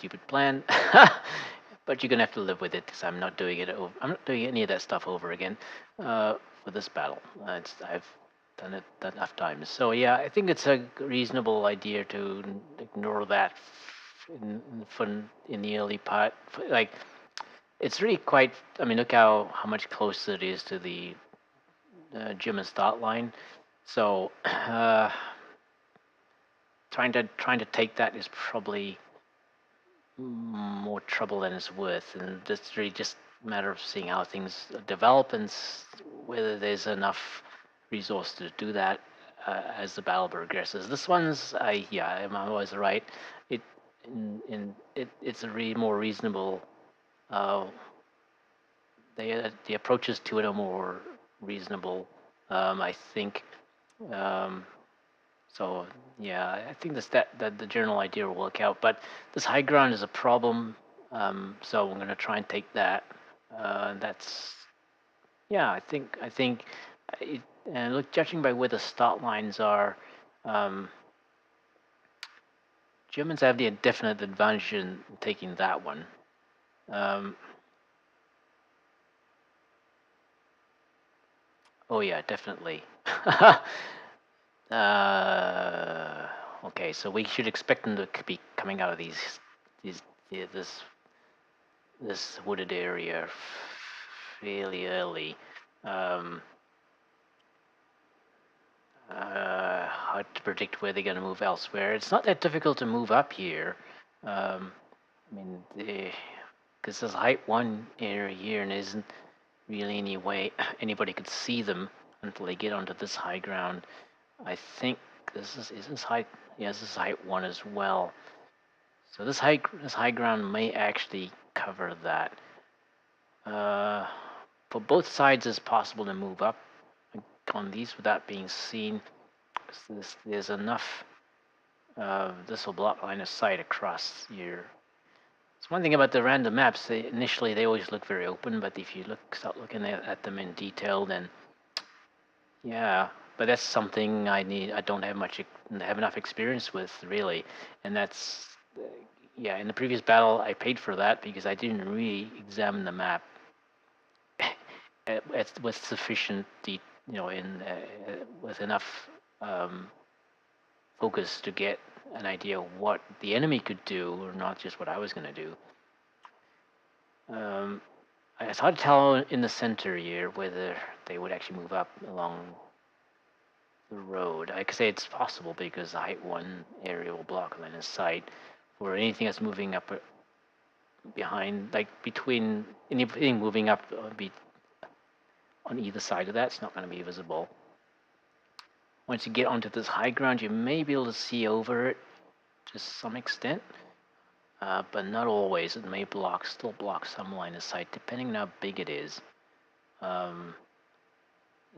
stupid plan. But you're gonna have to live with it because I'm not doing it. I'm not doing any of that stuff over again for this battle. I've done it enough times. So yeah, I think it's a reasonable idea to ignore that in the early part. Like it's really quite. I mean, look how much closer it is to the German start line. So trying to take that is probably more trouble than it's worth, and it's really just a matter of seeing how things develop and whether there's enough resource to do that as the battle progresses. This one's, I'm always right. It's a more reasonable. Uh, the approaches to it are more reasonable, I think. Um, So yeah, I think that the general idea will work out. But this high ground is a problem. So I'm gonna try and take that. That's yeah. I think it, and look, judging by where the start lines are, um, Germans have the definite advantage in taking that one. Um, oh yeah, definitely. Okay, so we should expect them to be coming out of these this this wooded area fairly early. Um, Hard to predict where they're going to move elsewhere. It's not that difficult to move up here. I mean, because there's height 1 area here, and there isn't really any way anybody could see them until they get onto this high ground. I think this is this height. Yes, this is height 1 as well. So this high ground may actually cover that. For both sides, it's possible to move up on these without being seen. There's enough. This will block line of sight across here. It's one thing about the random maps. Initially, they always look very open, but if you start looking at them in detail, then yeah. But that's something I don't have enough experience with really, and that's yeah. In the previous battle, I paid for that because I didn't really examine the map with sufficient with enough focus to get an idea of what the enemy could do, or not just what I was going to do. It's hard to tell in the center here whether they would actually move up along the road. I could say it's possible because the height 1 area will block line of sight for anything that's moving up behind, like between anything moving up on either side of that. It's not going to be visible. Once you get onto this high ground, you may be able to see over it to some extent, but not always. It may still block some line of sight, depending on how big it is. And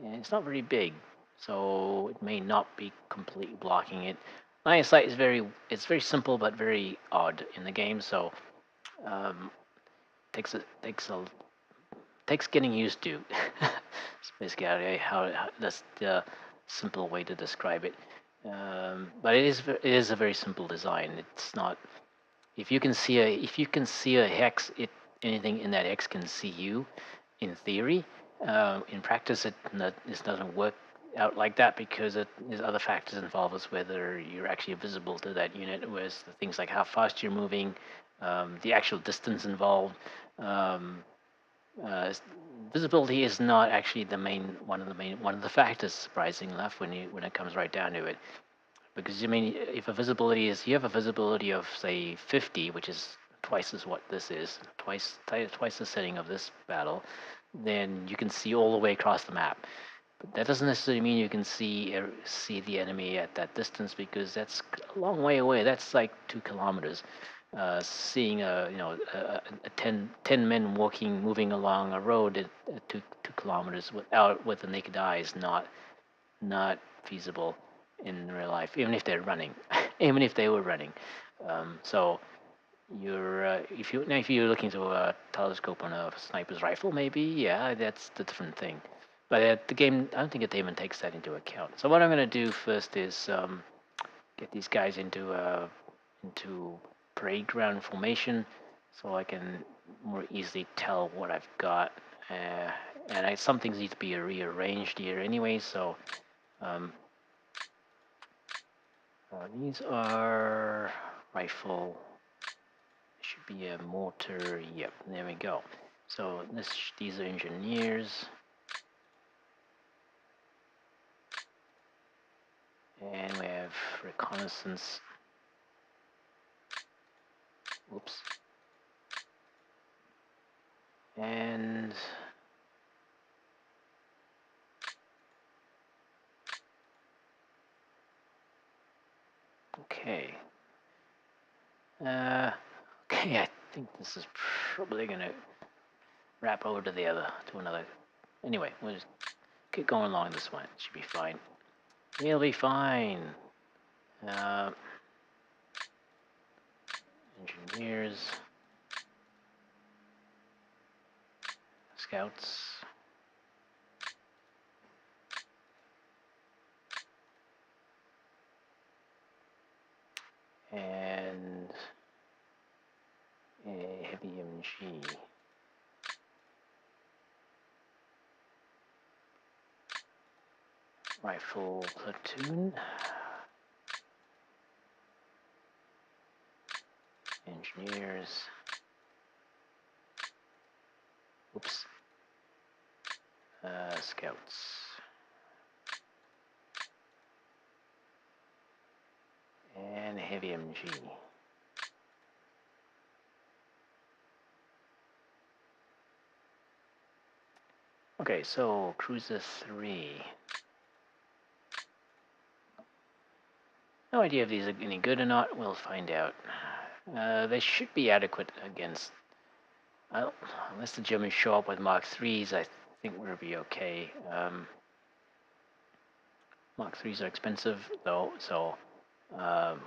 it's not very big, so it may not be completely blocking it. Line of sight is very simple but very odd in the game, so takes getting used to. It's basically how that's the simple way to describe it. But it is a very simple design. It's not if you can see a hex, anything in that hex can see you. In theory, in practice, this doesn't work out like that because there's other factors involved as whether you're actually visible to that unit, with things like how fast you're moving, the actual distance involved. Visibility is not actually one of the factors, surprising enough, when it comes right down to it. Because I mean, if you have a visibility of say 50, which is twice as what this is, twice the setting of this battle, then you can see all the way across the map. But that doesn't necessarily mean you can see the enemy at that distance, because that's a long way away. That's like 2 kilometers. Seeing a 10 men moving along a road at 2 kilometers with the naked eye is not feasible in real life, even if they're running, even if they were running. So if you're looking through a telescope on a sniper's rifle, maybe that's the different thing. But the game, I don't think it even takes that into account. So what I'm going to do first is get these guys into parade ground formation, so I can more easily tell what I've got. And some things need to be rearranged here anyway, so these are rifle. Should be a mortar. Yep, there we go. So these are engineers. And we have reconnaissance. Whoops. And okay. Okay, I think this is probably gonna wrap over to another. Anyway, we'll just keep going along this one. It should be fine. We'll be fine. Engineers, scouts, and a heavy MG. Rifle platoon. Engineers. Oops. Scouts. And heavy MG. Okay, so Cruiser 3. No idea if these are any good or not. We'll find out. They should be adequate against... unless the Germans show up with Mark 3s, I think we'll be okay. Mark 3s are expensive, though, so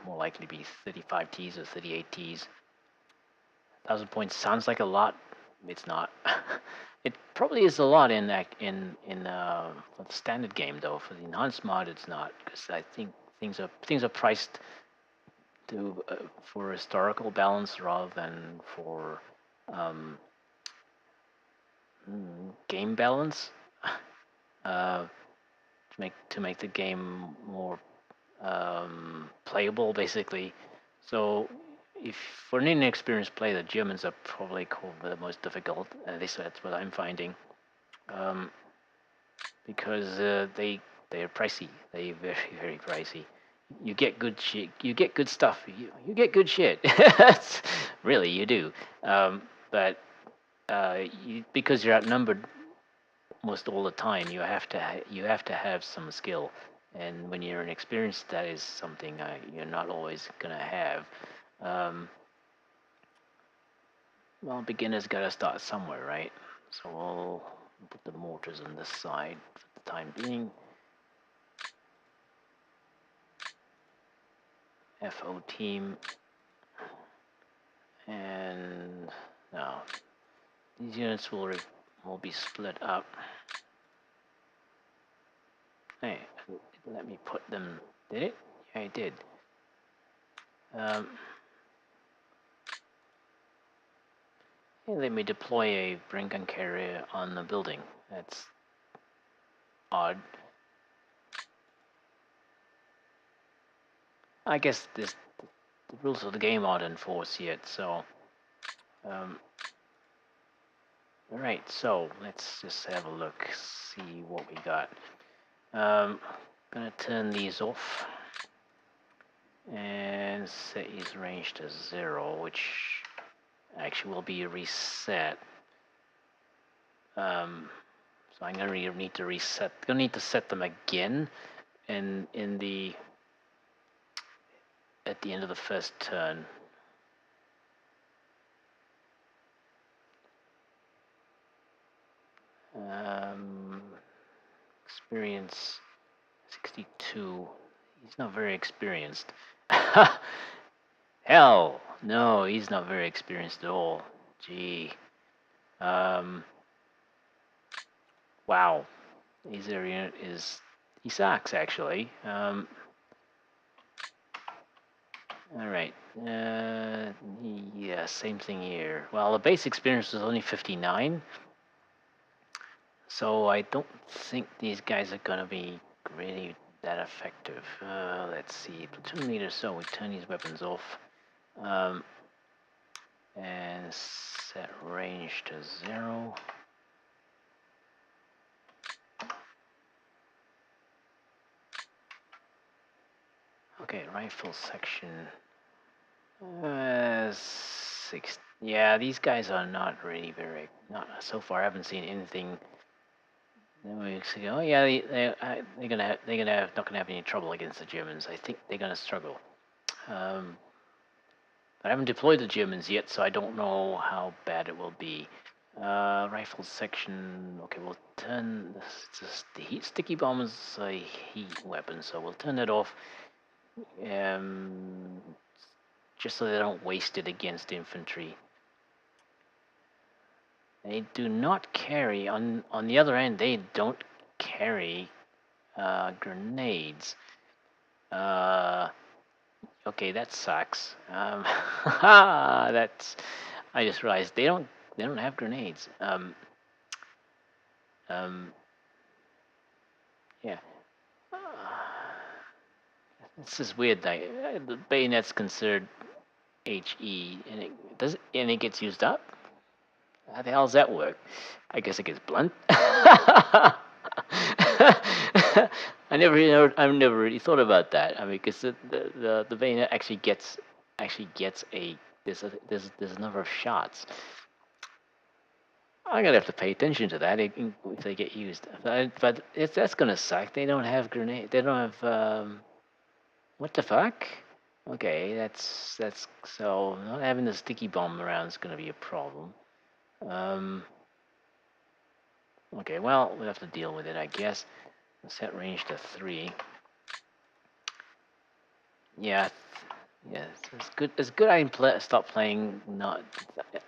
more likely to be 35 Ts or 38 Ts. 1,000 points sounds like a lot. It's not. It probably is a lot in the standard game, though. For the non-smart, it's not, because I think things are priced to for historical balance rather than for game balance. To make the game more playable, basically. So, if for an inexperienced player, the Germans are probably the most difficult. At least that's what I'm finding, because they're pricey. They're very, very pricey. You get good shit. You get good stuff. You get good shit. Really, you do. But because you're outnumbered most all the time, you have to have some skill, and when you're inexperienced, that is something you're not always gonna have. Well, beginners gotta start somewhere, right? So we'll put the mortars on this side for the time being. FO team, and now these units will be split up. Hey, let me put them. Did it? Yeah, it did. Let me deploy a brain gun carrier on the building. That's odd. I guess the rules of the game aren't enforced yet, so... Alright, so let's just have a look, see what we got. Gonna turn these off and set his range to 0, which actually will be reset. So I'm gonna need to reset. Gonna need to set them again, and at the end of the first turn. Experience 62. He's not very experienced. Hell, no, he's not very experienced at all. Gee. Wow. His area he sucks, actually. All right. Yeah, same thing here. Well, the base experience was only 59, so I don't think these guys are gonna be really that effective. Let's see, platoon leader. So we turn these weapons off, um, and set range to 0. Okay, rifle section. 6. Yeah, these guys are not really very. Not so far. I haven't seen anything. Weeks ago. Oh yeah, not gonna have any trouble against the Germans. I think they're gonna struggle. Um, but I haven't deployed the Germans yet, so I don't know how bad it will be. Rifle section. Okay, we'll turn the heat sticky bomb is a heat weapon, so we'll turn it off. Um, just so they don't waste it against infantry. They do not carry on the other end. They don't carry grenades. Okay, that sucks. That's. I just realized they don't have grenades. Yeah. This is weird. The bayonet's considered HE, and it gets used up. How the hell does that work? I guess it gets blunt. I've never really thought about that. I mean, because the bayonet actually gets a there's a number of shots. I'm gonna have to pay attention to that if they get used. But that's gonna suck. They don't have grenade. They don't have what the fuck? Okay, that's so not having the sticky bomb around is gonna be a problem. Um, okay, well we'll have to deal with it, I guess. Set range to 3. Yeah, yeah. It's good. Stop playing not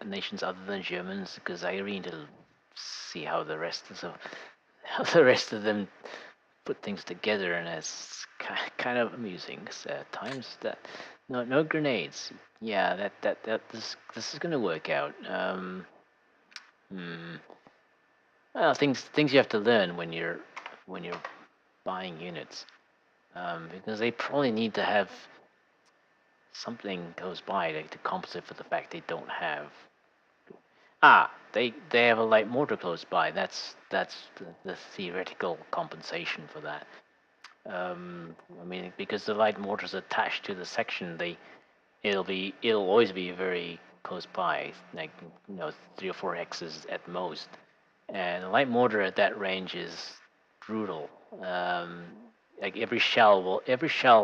nations other than Germans because I really need to see how the rest of them put things together, and it's kind of amusing at times. That no grenades. Yeah, this is gonna work out. Hmm. Well, things you have to learn when you're buying units, because they probably need to have something close by to compensate for the fact they don't have. They have a light mortar close by. That's the theoretical compensation for that. I mean, because the light mortar is attached to the section, it'll always be very close by, like 3 or 4 hexes at most. And the light mortar at that range is brutal. Like every shell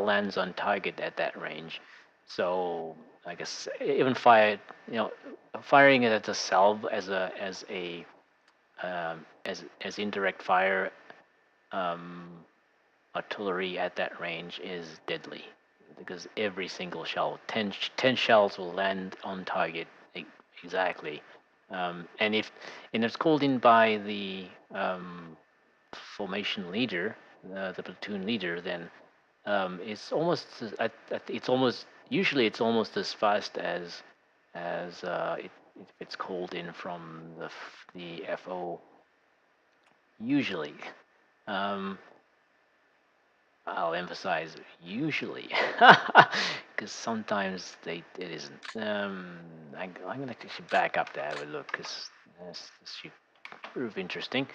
lands on target at that range. So I guess even firing it at the salve as indirect fire artillery at that range is deadly because every single shell, 10 shells will land on target exactly. And it's called in by the formation leader, the platoon leader, then it's almost usually it's almost as fast as if it's called in from the FO usually. Um, I'll emphasize usually, because sometimes it isn't. I'm gonna actually back up to have a look because this should prove interesting.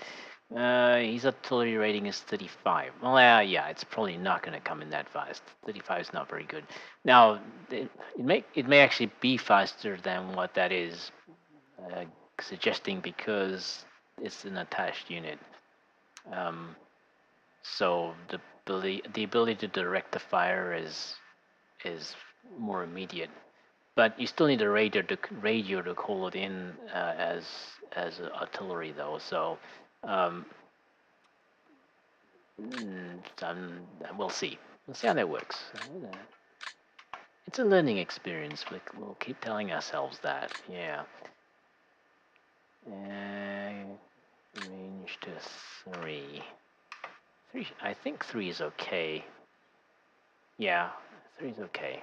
His artillery rating is 35. Well, yeah, it's probably not gonna come in that fast. 35 is not very good. Now, it may actually be faster than what that is suggesting because it's an attached unit. So the ability to direct the fire is more immediate, but you still need a radio to call it in as artillery though. So um, we'll see. We'll see how that works. It's a learning experience. We'll keep telling ourselves that. Yeah. Range to 3. 3. I think 3 is okay. Yeah, 3 is okay.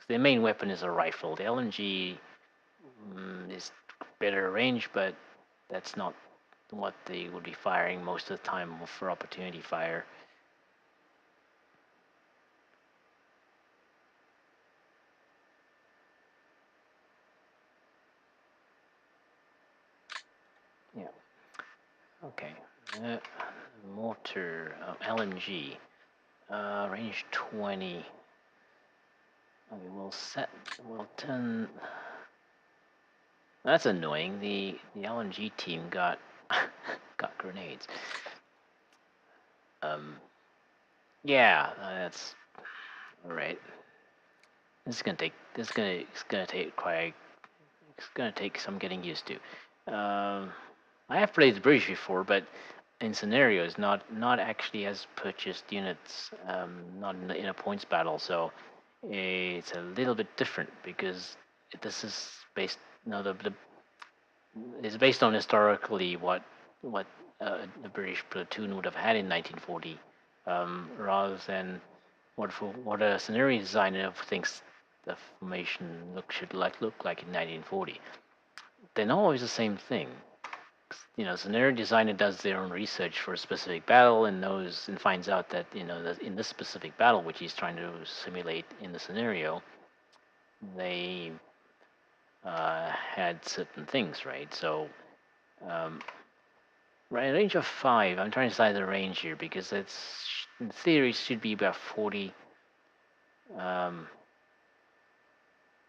Their main weapon is a rifle. The LMG is better range, but that's not what they would be firing most of the time for opportunity fire. Yeah. Okay. Mortar LMG range 20. Okay, we'll turn. That's annoying. The LMG team got got grenades. Yeah, that's all right. It's gonna take some getting used to. I have played the British before, but in scenarios, not actually as purchased units, not in a points battle. So it's a little bit different because this is based. No, it's based on historically what the British platoon would have had in 1940, rather than what a scenario designer thinks the formation should look like in 1940. They're not always the same thing. Scenario designer does their own research for a specific battle and knows and finds out that that in this specific battle, which he's trying to simulate in the scenario, they had certain things, right? So, right, range of 5. I'm trying to decide the range here because it's in theory should be about 40.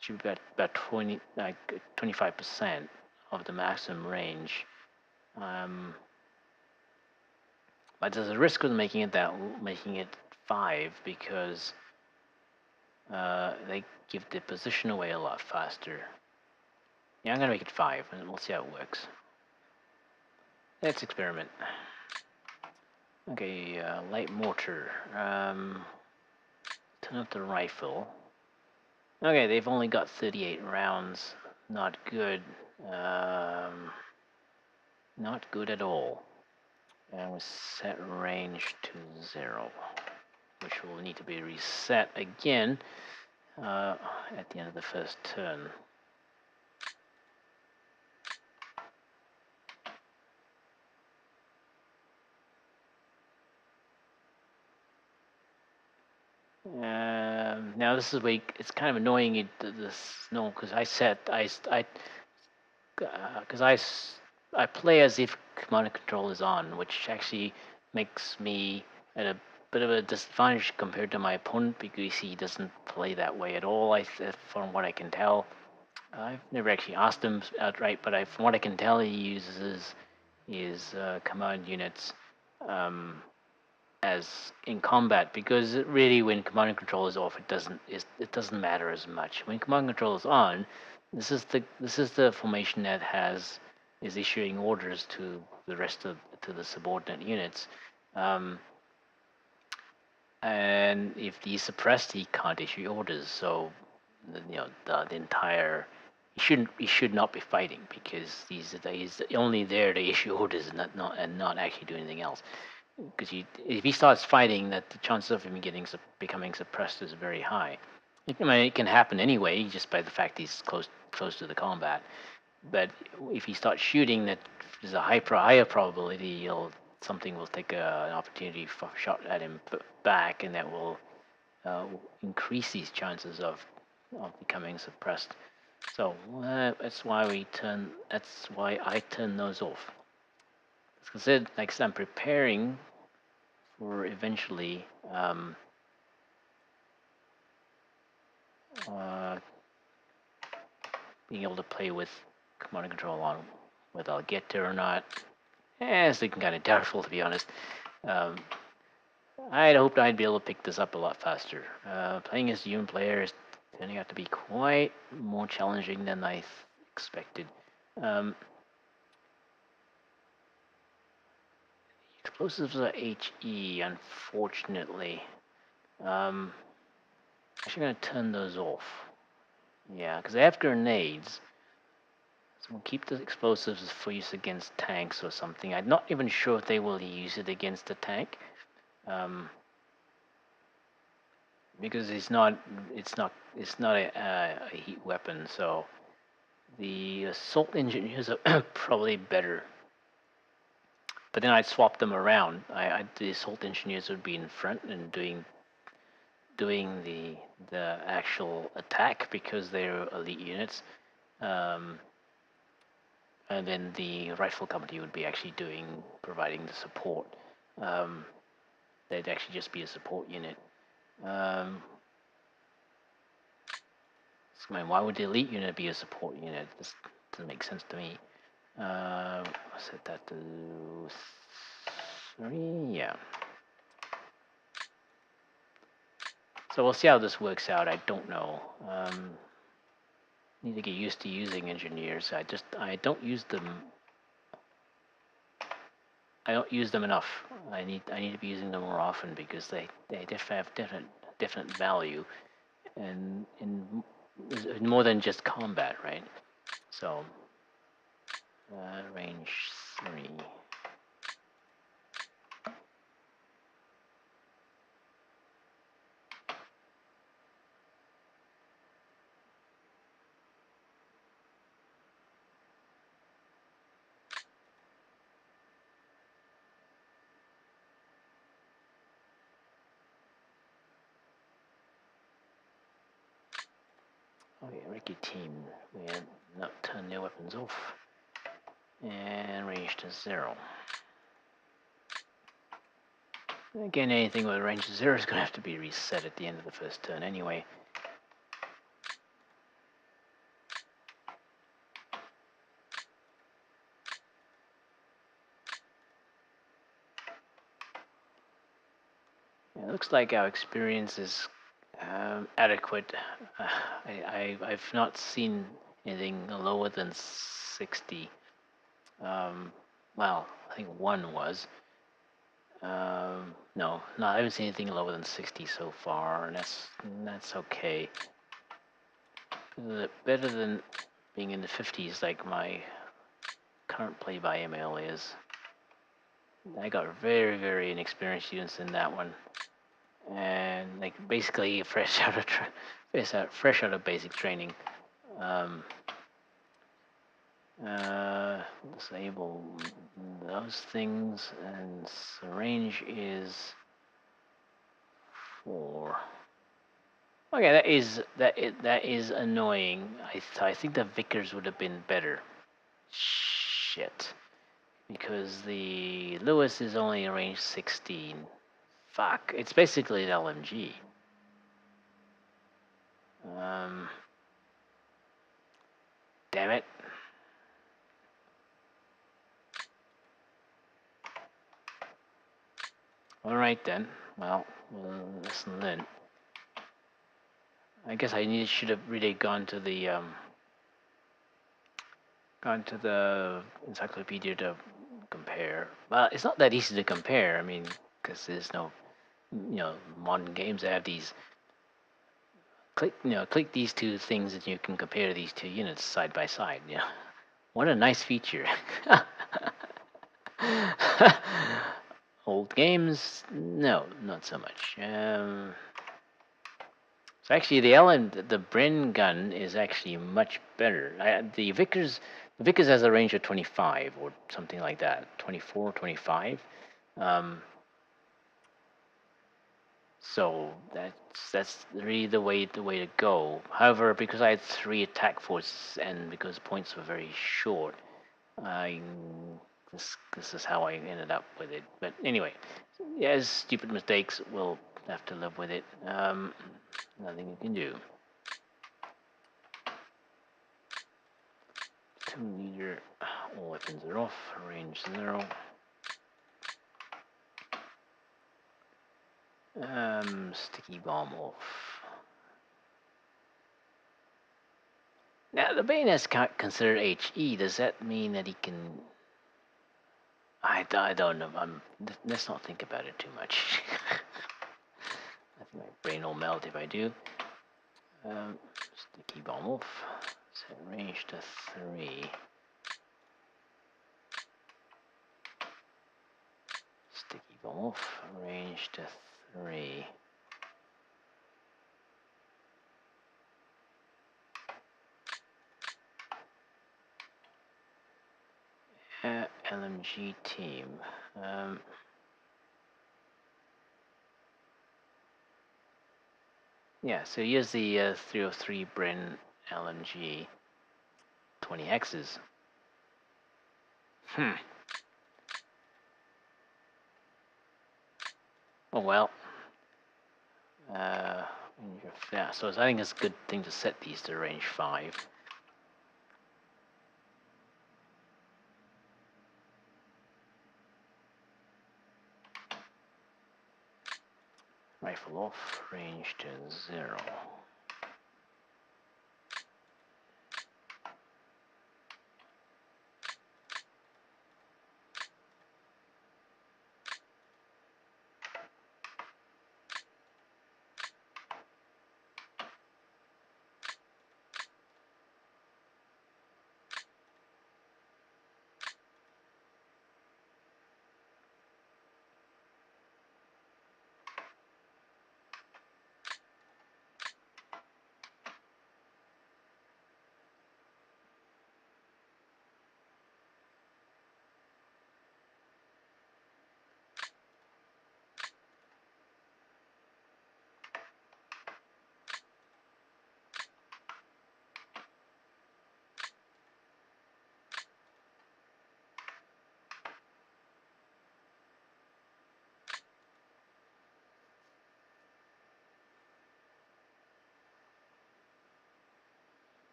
Should be about 20, like 25% of the maximum range. But there's a risk of making it 5 because they give the position away a lot faster. Yeah, I'm gonna make it 5, and we'll see how it works. Let's experiment. Okay, light mortar. Turn up the rifle. Okay, they've only got 38 rounds. Not good. Not good at all. And we set range to 0, which will need to be reset again at the end of the first turn. Now this is where it's kind of annoying. Because I play as if command and control is on, which actually makes me at a bit of a disadvantage compared to my opponent because he doesn't play that way at all. From what I can tell, I've never actually asked him outright, but from what I can tell, he uses his command units as in combat because really when command and control is off, it doesn't matter as much. When command and control is on, this is the formation that is issuing orders to the subordinate units. And if he's suppressed, he can't issue orders. So, the entire he should not be fighting because he's only there to issue orders and not actually do anything else. Because if he starts fighting, that the chances of him becoming suppressed is very high. It can happen anyway, just by the fact he's close to the combat. But if he starts shooting, that there's a higher probability something will take an opportunity for shot at him back, and that will increase these chances of becoming suppressed. So that's why I turn those off. Because like I'm preparing for eventually being able to play with command and control on whether I'll get there or not. It's looking kind of doubtful, to be honest. I'd hoped I'd be able to pick this up a lot faster. Playing as a human player is turning out to be quite more challenging than I expected. Explosives are HE, unfortunately. Actually, going to turn those off. Yeah, because they have grenades. So we'll keep the explosives for use against tanks or something. I'm not even sure if they will use it against a tank. because it's not a heat weapon. So the assault engineers are probably better. But then I'd swap them around. The assault engineers would be in front and doing the actual attack because they're elite units. Um, and then the rifle company would be actually providing the support. Um, they'd actually just be a support unit. Um, I mean, why would the elite unit be a support unit? This doesn't make sense to me. I'll set that to 3, yeah. So we'll see how this works out. I don't know. Need to get used to using engineers. I don't use them. I don't use them enough. I need to be using them more often because they have definite value, and in more than just combat, right? So range 3. Okay, Ricky team. We had not turn their weapons off. And range to 0. Again, anything with range to 0 is going to have to be reset at the end of the first turn anyway. It looks like our experience is adequate. I've not seen anything lower than 60. Well, I think one was. No, I haven't seen anything lower than 60 so far, and that's okay. Better than being in the 50s like my current play by ML is. I got very inexperienced students in that one, and like basically fresh out of basic training. Disable those things, and range is 4. Okay, that is annoying. I think the Vickers would have been better. Shit, because the Lewis is only range 16. Fuck, it's basically an LMG. Damn it. Alright then. Well, listen then. I guess should have really gone to the encyclopedia to compare. Well, it's not that easy to compare. I mean, because there's no, modern games that have these. Click these two things and you can compare these two units side by side. Yeah, what a nice feature. Old games, no, not so much. So actually, the Bren gun is actually much better. The Vickers has a range of 25 or something like that, 24, 25. So that's really the way to go. However, because I had 3 attack forces and because points were very short, I this is how I ended up with it. But anyway, yeah, stupid mistakes. We'll have to live with it. Nothing you can do. 2-liter. All weapons are off. Range 0. Sticky bomb off. Now the bayonet's considered HE. Does that mean that he can? I don't know. Let's not think about it too much. I think my brain will melt if I do. Sticky bomb off. Set range to 3. Sticky bomb off. Range to 3. LMG team. Yeah, so here's the 303 Bren LMG 20 hexes. Oh well. Yeah, so I think it's a good thing to set these to range 5. Rifle off, range to 0.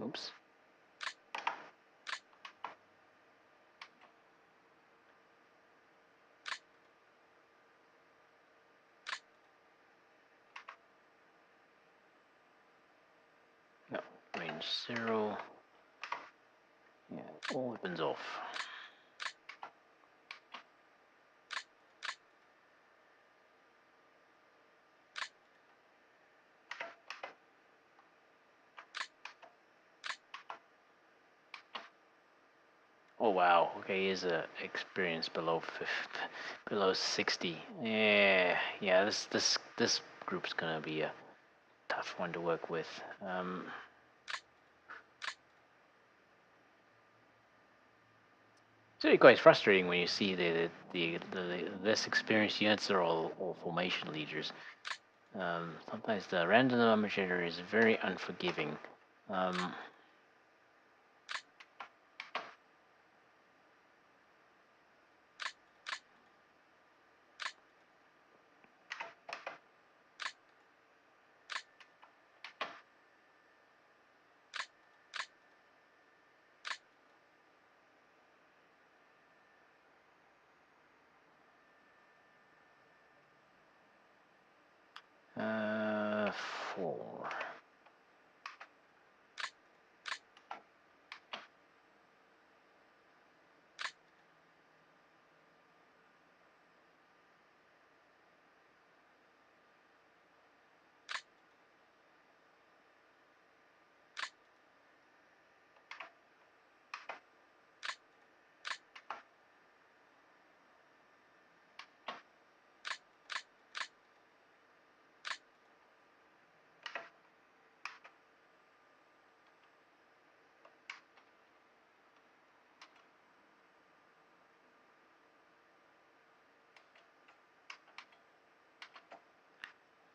Oops. No, range 0. Yeah, all weapons off. Oh wow. Okay, here's a experience below 50, below 60. Yeah. This group's gonna be a tough one to work with. It's really quite frustrating when you see the less experienced units are all formation leaders. Sometimes the random number generator is very unforgiving. Um, 4.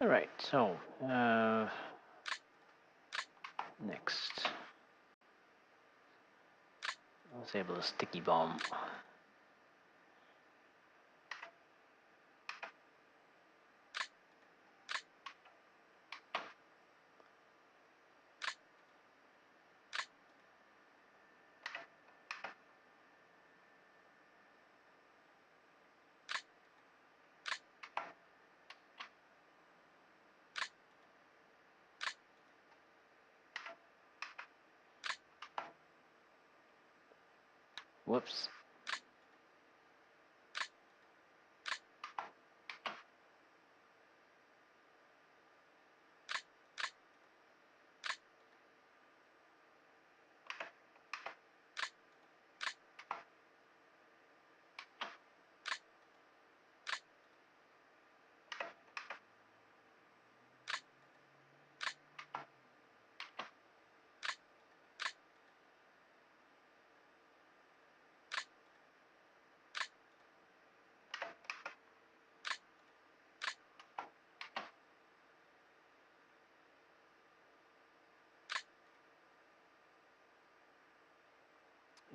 All right. So next, let's enable a sticky bomb. Whoops.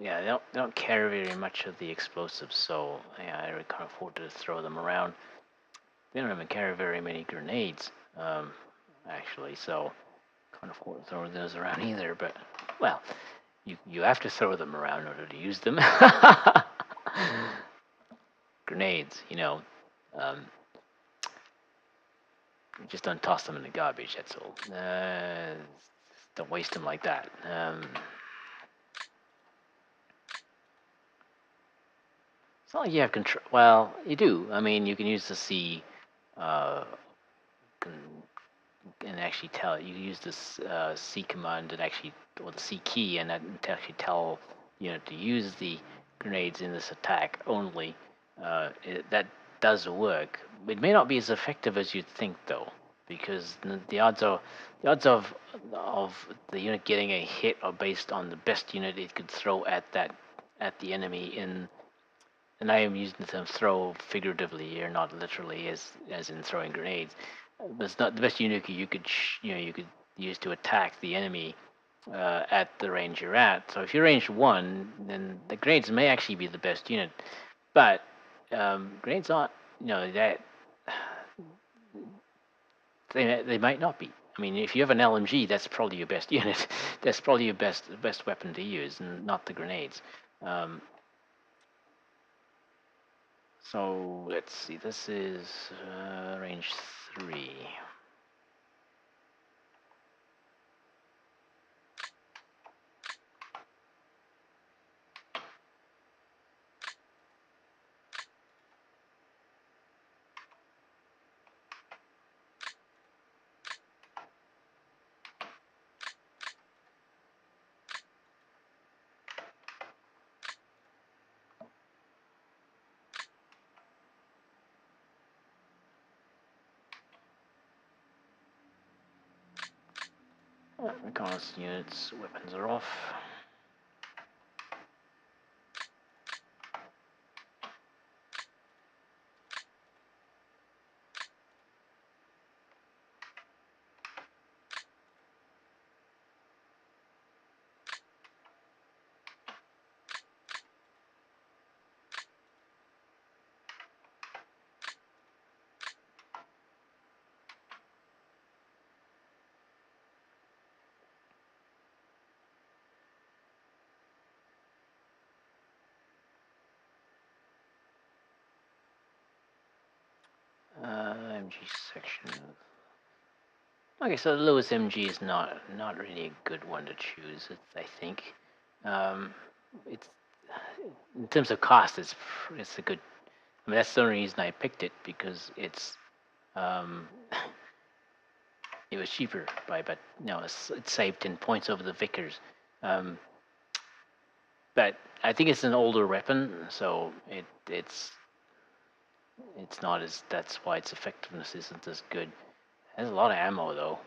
Yeah, they don't carry very much of the explosives, so yeah, I can't afford to throw them around. They don't even carry very many grenades, actually, so can't afford to throw those around either. But well, you have to throw them around in order to use them. Grenades, um, just don't toss them in the garbage. That's all. Don't waste them like that. It's not like you have control. Well, you do. I mean, you can use the C, uh, and actually tell. You use this C command and actually, or the C key, and that to actually tell to use the grenades in this attack only. That does work. It may not be as effective as you'd think, though, because the odds of the unit getting a hit are based on the best unit it could throw at the enemy in. And I am using the term throw figuratively here, not literally, as in throwing grenades. But it's not the best unit you could use to attack the enemy at the range you're at. So if you're range one, then the grenades may actually be the best unit. But grenades aren't, that they might not be. I mean, if you have an LMG, that's probably your best unit. That's probably your best weapon to use, and not the grenades. Um, so let's see. This is range 3. Reconnaissance units, weapons are off. MG section. Okay, so the lowest MG is not really a good one to choose. I think. It's in terms of cost, it's a good. I mean, that's the only reason I picked it, because um, it was cheaper but it saved 10 points over the Vickers. Um, but I think it's an older weapon, so it's not as that's why its effectiveness isn't as good. It has a lot of ammo though.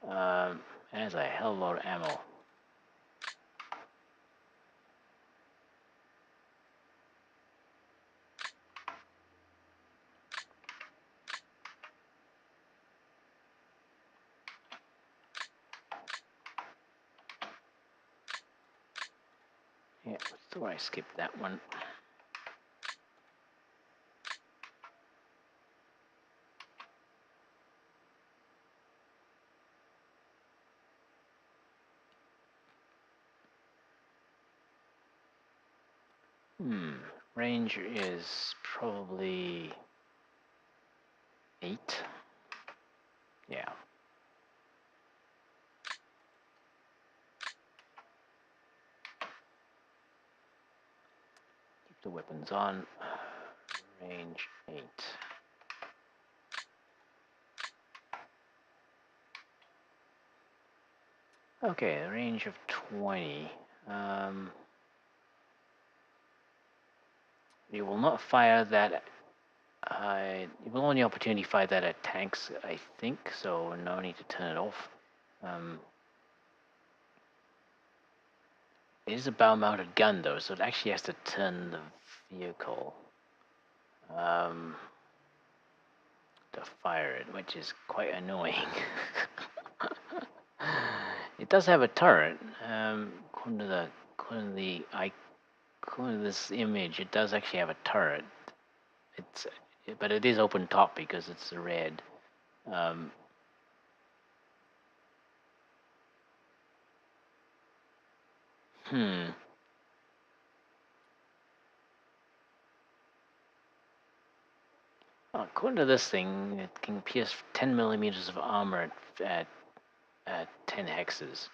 It has a hell of a lot of ammo. Yeah, so I skipped that one. Range is probably 8. Yeah. Keep the weapons on. Range 8. Okay, range of 20. You will not fire that. You will only opportunity fire that at tanks, I think, so no need to turn it off. It is a bow-mounted gun, though, so it actually has to turn the vehicle to fire it, which is quite annoying. It does have a turret, according to the according to this image, it does actually have a turret. It's, but it is open top because it's red. Um, hmm. According to this thing, it can pierce 10 millimeters of armor at 10 hexes.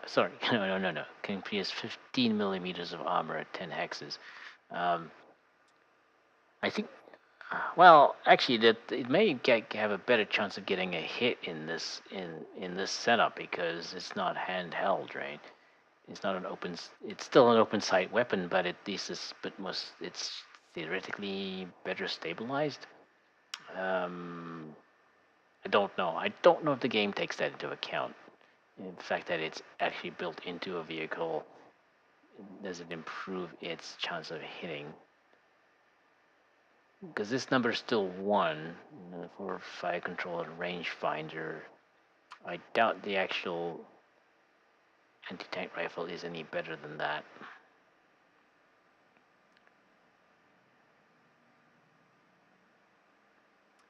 Sorry, no. Can pierce 15 millimeters of armor at 10 hexes. Um, I think. Well, actually, that it may have a better chance of getting a hit in this setup because it's not handheld, right? It's not an open. It's still an open sight weapon, but it's theoretically better stabilized. Um, I don't know. I don't know if the game takes that into account. In the fact that it's actually built into a vehicle, does it improve its chance of hitting? Because this number is still 1 for fire control and rangefinder. I doubt the actual anti-tank rifle is any better than that.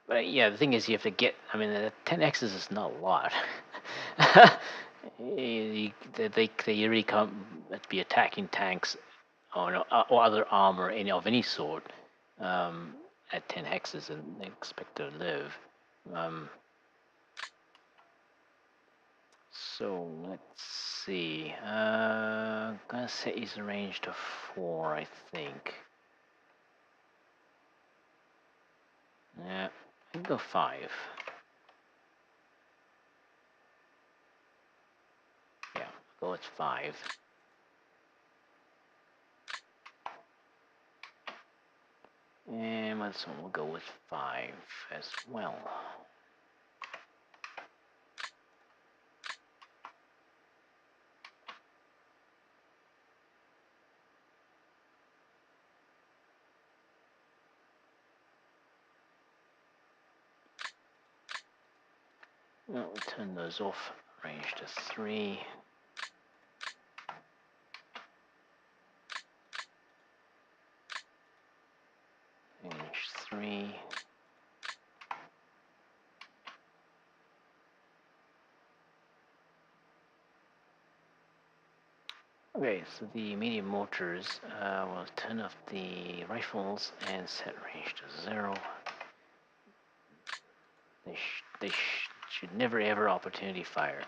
But yeah, the thing is, you have to get. I mean, 10x's is not a lot. They really can't be attacking tanks or other armor of any sort at 10 hexes and they expect to live. Um, so let's see. Gonna set his range to 4, I think. Yeah, I can go 5. Yeah, go with 5. And this one will go with 5 as well. We'll turn those off. Range to 3. Range 3. Okay, so the medium mortars will turn off the rifles and set range to 0. They should never ever opportunity fire.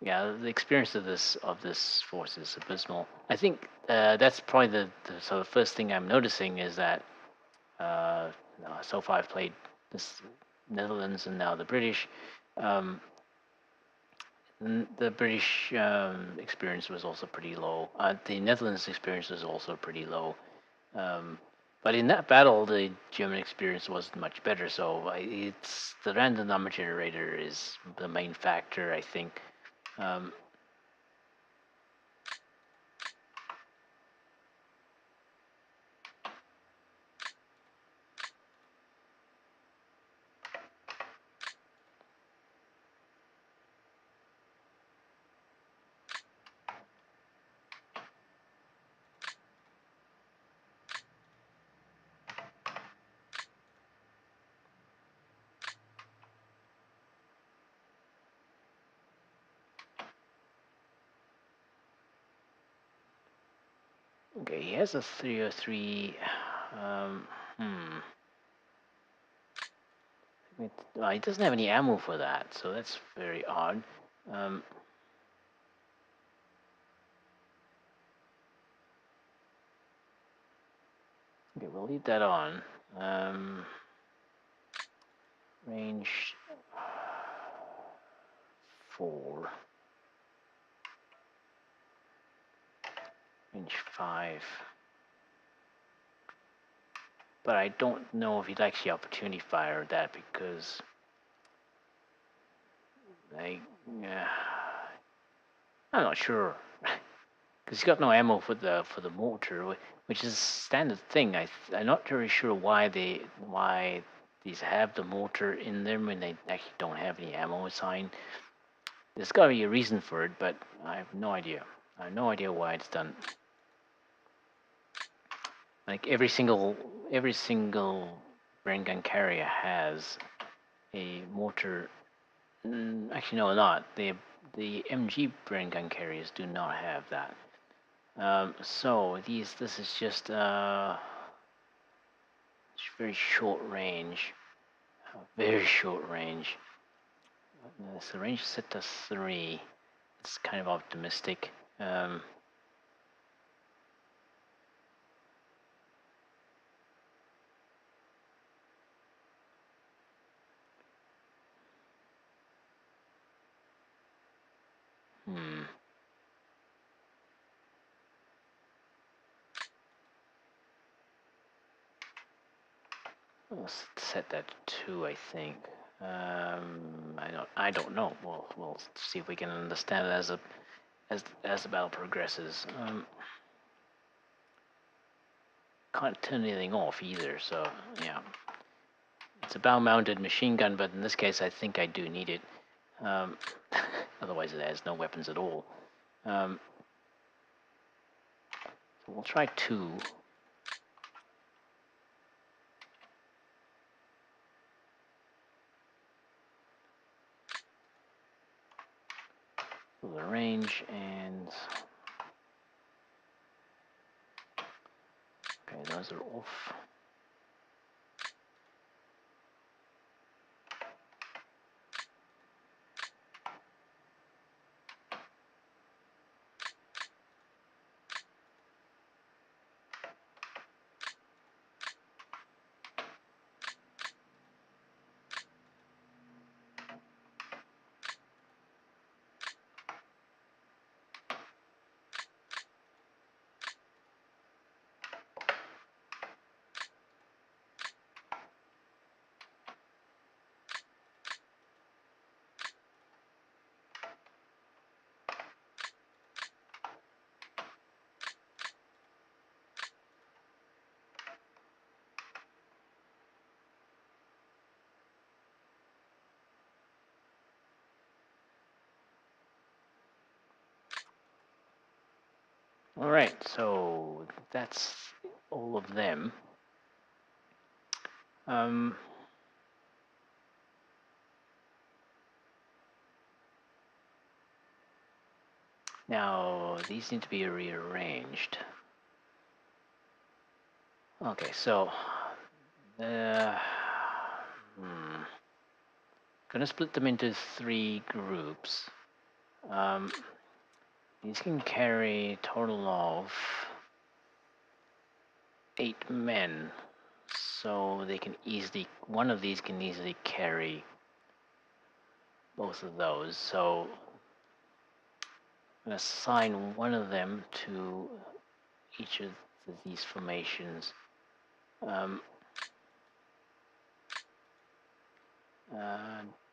Yeah, the experience of this force is abysmal. I think that's probably the first thing I'm noticing is that so far I've played this Netherlands and now the British. Um, the British experience was also pretty low. The Netherlands experience was also pretty low. But in that battle, the German experience was much better. So it's the random number generator is the main factor, I think. Um, okay, he has a 303. Um, hmm. He doesn't have any ammo for that, so that's very odd. Um, okay, we'll leave that on. Range 4. Range 5. But I don't know if he'd actually opportunity fire that because I, I'm not sure. Because he's got no ammo for the mortar, which is a standard thing. I'm not very sure why these have the mortar in them when they actually don't have any ammo assigned. There's got to be a reason for it, but I have no idea. I have no idea why it's done. Like every single brain gun carrier has a mortar. Actually, no, not the MG brain gun carriers do not have that. So this is just very short range, very short range. So range set to 3. It's kind of optimistic. We'll set that to 2, I think. I don't know. We'll see if we can understand it as the battle progresses. Can't turn anything off either, so yeah. It's a bow-mounted machine gun, but in this case, I think I do need it. Otherwise, it has no weapons at all. So we'll try 2. The range and okay, those are off. All right, so that's all of them. Now these need to be rearranged. Okay, so gonna split them into 3 groups. These can carry a total of 8 men, so they can easily, one of these can easily carry both of those. So I'm gonna assign one of them to each of these formations.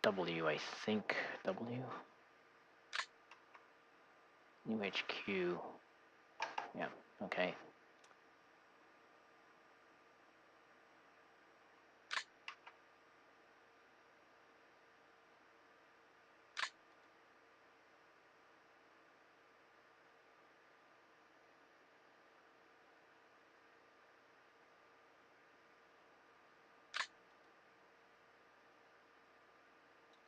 W, I think. W. New HQ. Yeah, okay.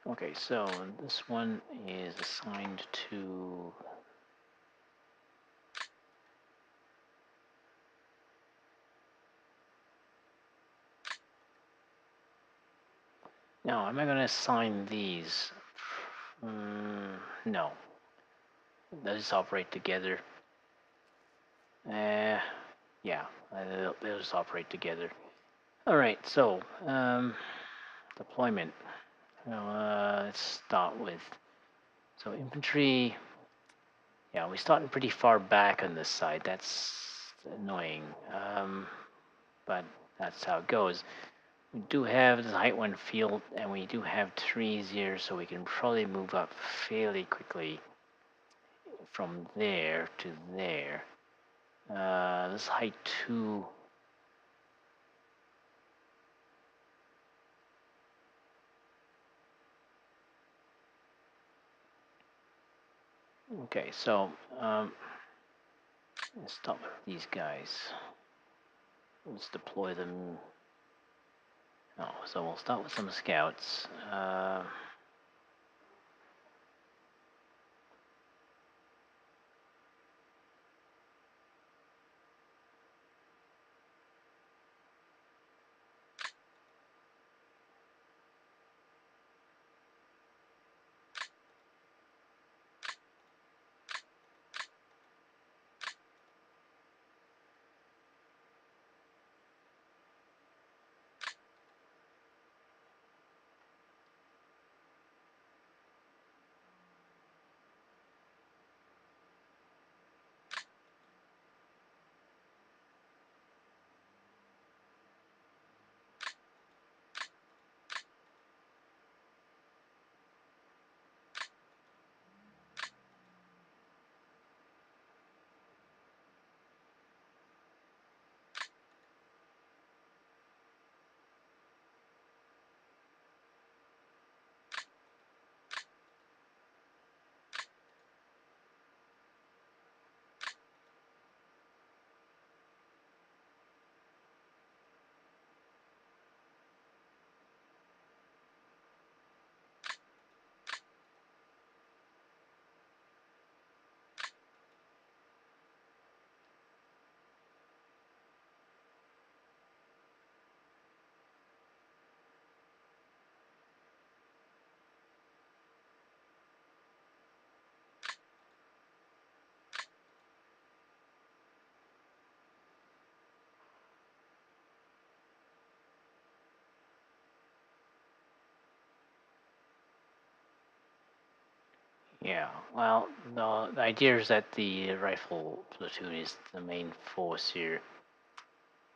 Okay, so this one is assigned to now, am I going to assign these? No. They'll just operate together. Yeah, they'll just operate together. All right, so deployment. Now, let's start with infantry. Yeah, we're starting pretty far back on this side. That's annoying, but that's how it goes. We do have the height 1 field, and we do have trees here, so we can probably move up fairly quickly from there to there. This height 2. Okay, so let's start with these guys. Let's deploy them. Oh, so we'll start with some scouts. Yeah, well, the idea is that the rifle platoon is the main force here.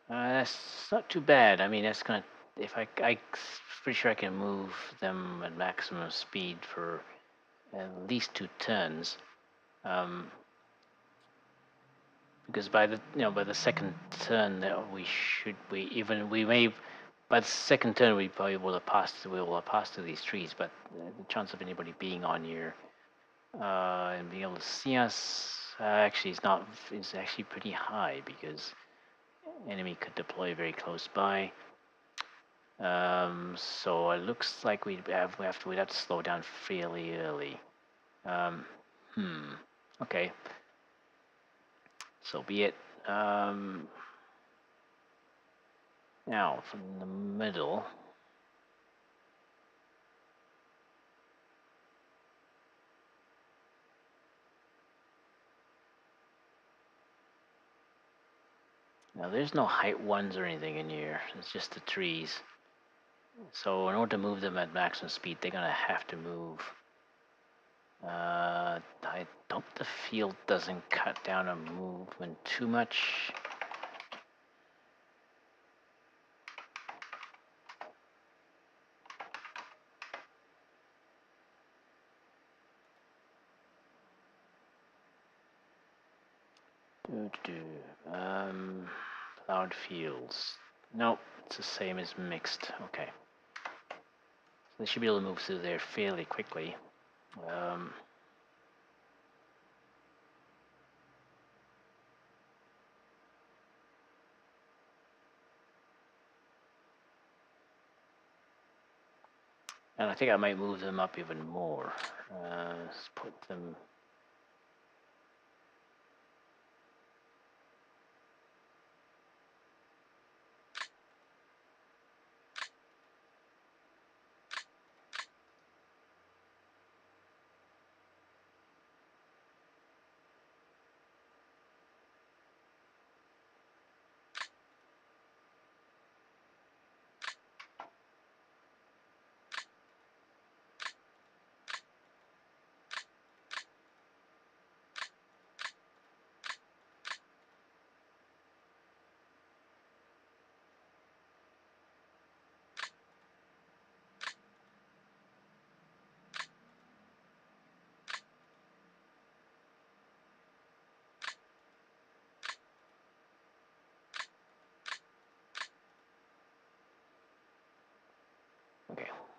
That's not too bad. I mean, that's gonna. If I pretty sure I can move them at maximum speed for at least 2 turns. Because by the by the second turn we may by the second turn we probably will have passed through these trees, but the chance of anybody being on here and being able to see us actually is actually pretty high because enemy could deploy very close by. So it looks like we'd have to slow down fairly early. Okay. So be it. Now from the middle. Now there's no height 1s or anything in here. It's just the trees. So in order to move them at maximum speed, they're gonna have to move. I hope the field doesn't cut down on movement too much. Plowed fields. Nope, it's the same as mixed. Okay. So they should be able to move through there fairly quickly. And I think I might move them up even more. Let's put them.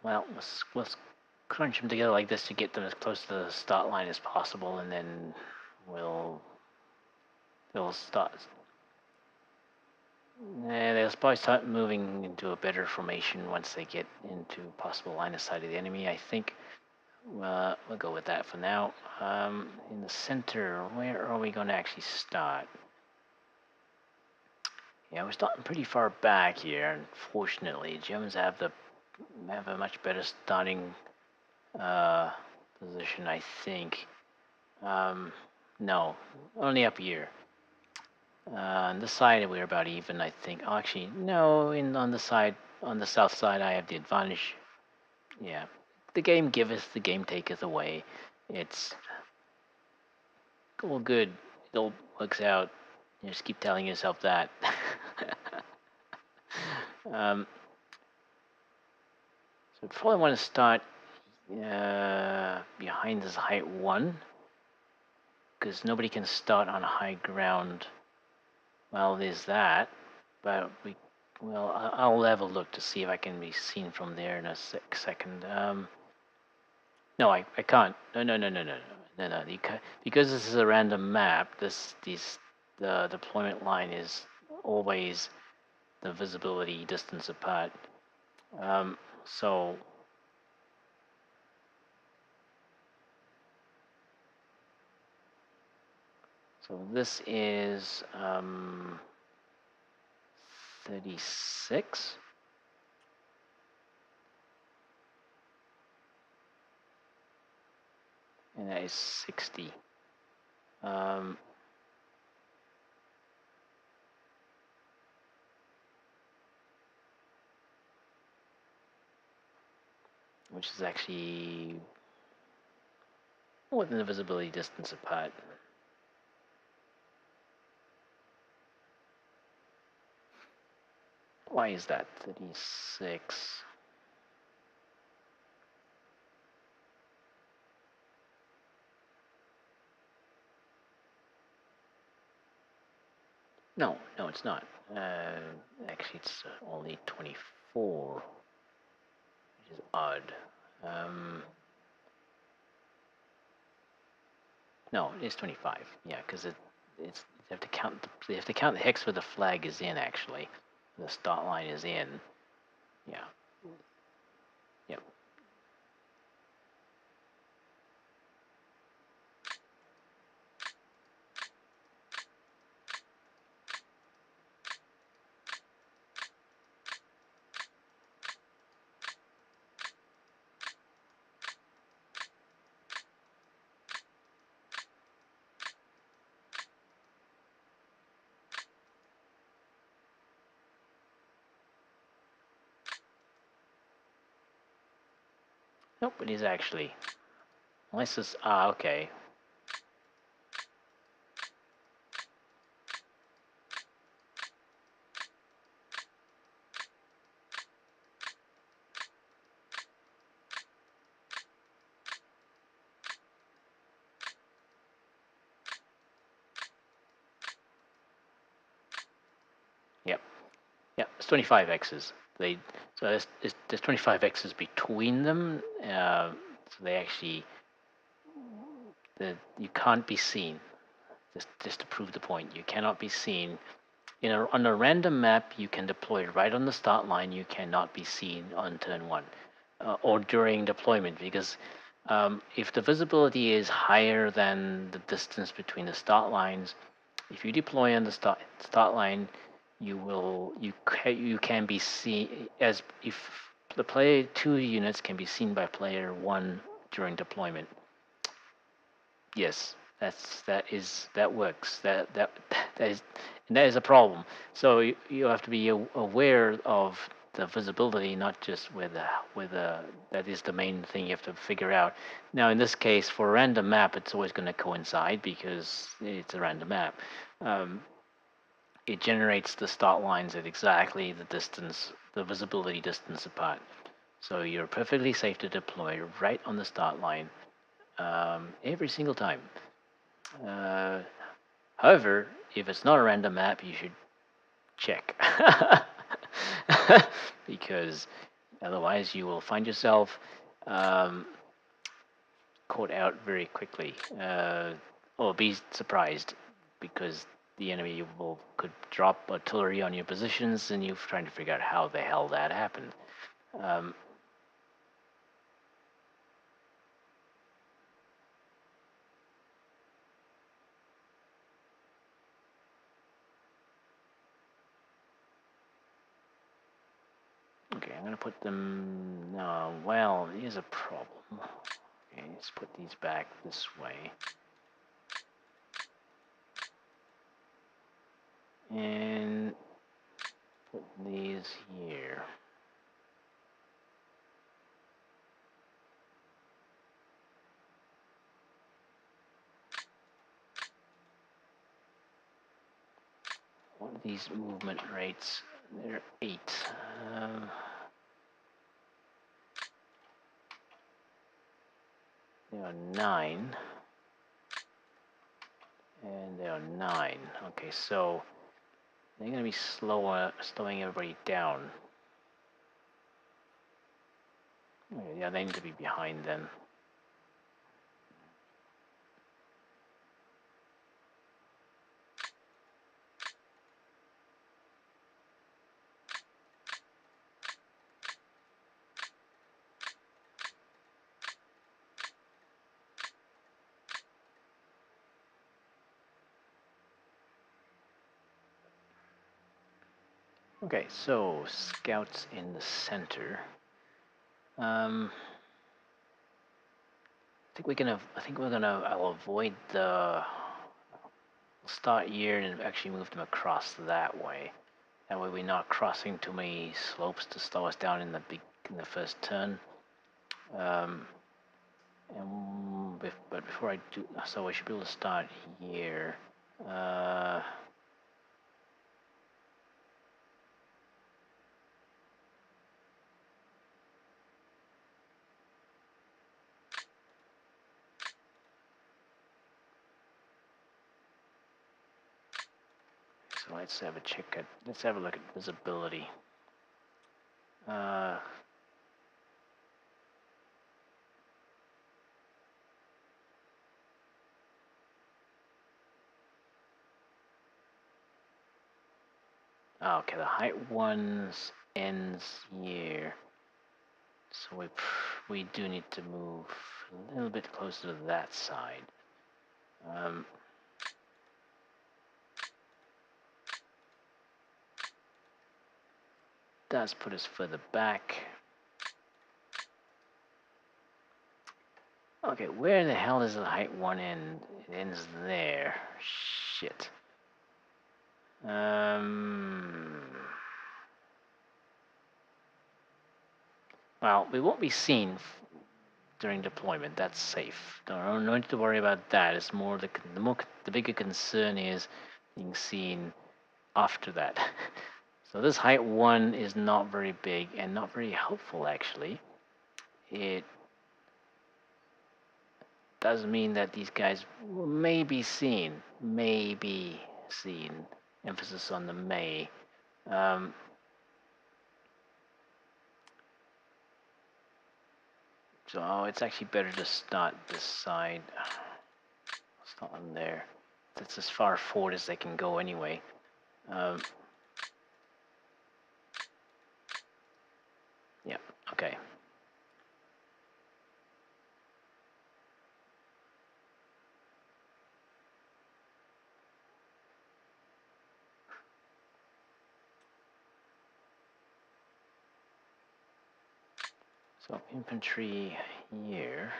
well, let's crunch them together like this to get them as close to the start line as possible, and then they'll start. They'll probably start moving into a better formation once they get into possible line of sight of the enemy, I think. We'll go with that for now. In the center, where are we going to actually start? Yeah, we're starting pretty far back here. Unfortunately, Germans have a much better starting position, I think. No, only up here. On this side, we're about even, I think. Oh, actually, no. On the south side, I have the advantage. Yeah, the game giveth, the game taketh away. It's all good. It all works out. You just keep telling yourself that. So probably want to start behind this height 1, because nobody can start on high ground. Well, there's that, but I'll have a look to see if I can be seen from there in a second. No, I can't. No. You can't, because this is a random map. The deployment line is always the visibility distance apart. So this is 36. And that is 60. Which is actually more than the visibility distance apart. Why is that 36? No, it's not. Actually, it's only 24, which is odd. No, it is 25. Yeah, because it's they have to count the hex where the flag is in. Actually, the start line is in. Yeah. Yep. Nope, it is actually. Unless it's okay. Yep. Yep. It's 25 X's. So there's 25 X's between them. So they actually you can't be seen. Just to prove the point, you cannot be seen. On a random map, you can deploy right on the start line. You cannot be seen on turn 1 or during deployment, because if the visibility is higher than the distance between the start lines, if you deploy on the start line, you can be seen as if the player 2 units can be seen by player 1 during deployment. Yes, that works. That is a problem. So you have to be aware of the visibility, not just with that is the main thing you have to figure out. Now in this case, for a random map, it's always going to coincide because it's a random map. It generates the start lines at exactly the visibility distance apart. So you're perfectly safe to deploy right on the start line every single time. However, if it's not a random map, you should check because Otherwise, you will find yourself caught out very quickly, or be surprised because the enemy could drop artillery on your positions, and you're trying to figure out how the hell that happened. Um, okay, I'm gonna put them. No, well, here's a problem. Okay, let's put these back this way. And put these here. What are these movement rates? They're 8. They are 9. And they are 9. Okay, so they're going to be slowing everybody down. Okay, yeah, they need to be behind then. Okay, so scouts in the center. I think we're gonna. I'll avoid the. Start here and actually move them across that way. That way we're not crossing too many slopes to slow us down in the first turn. But before I do, so I should be able to start here. So let's have a look at visibility. Okay, the height 1's ends here. So we do need to move a little bit closer to that side. Does put us further back. Okay, where the hell is the height 1 end? It ends there. Shit. Well, we won't be seen during deployment. That's safe. No need to worry about that. It's more the bigger concern is being seen after that. So this height 1 is not very big and not very helpful actually. It does mean that these guys may be seen. Emphasis on the may. So it's actually better to start this side. Start on there. That's as far forward as they can go anyway. Yeah, okay. So infantry here.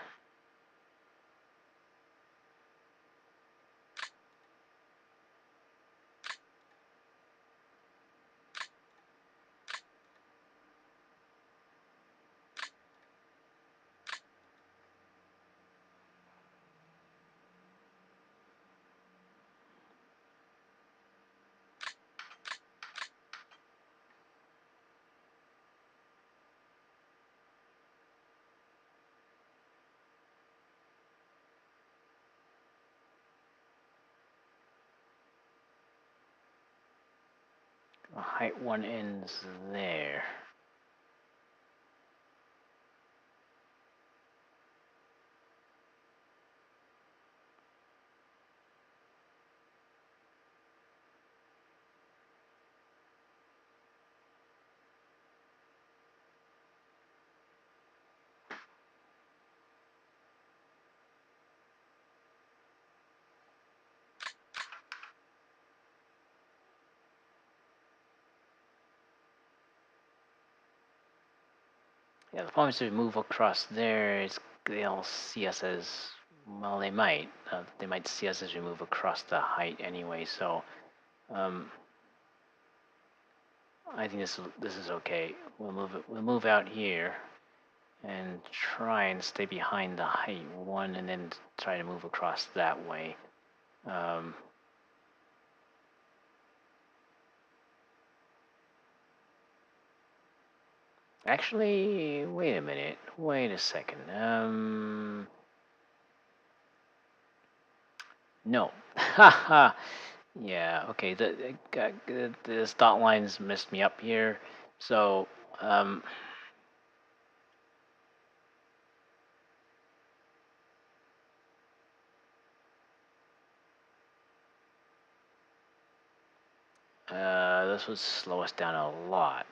Height 1 ends there. Yeah, the problem is if we move across there, they'll see us as well. They might. They might see us as we move across the height anyway. So, I think this is okay. We'll move it. We'll move out here and try and stay behind the height one, and then try to move across that way. Actually, wait a minute. Wait a second. No. Haha. Yeah. Okay. The start lines messed me up here. So, this would slow us down a lot.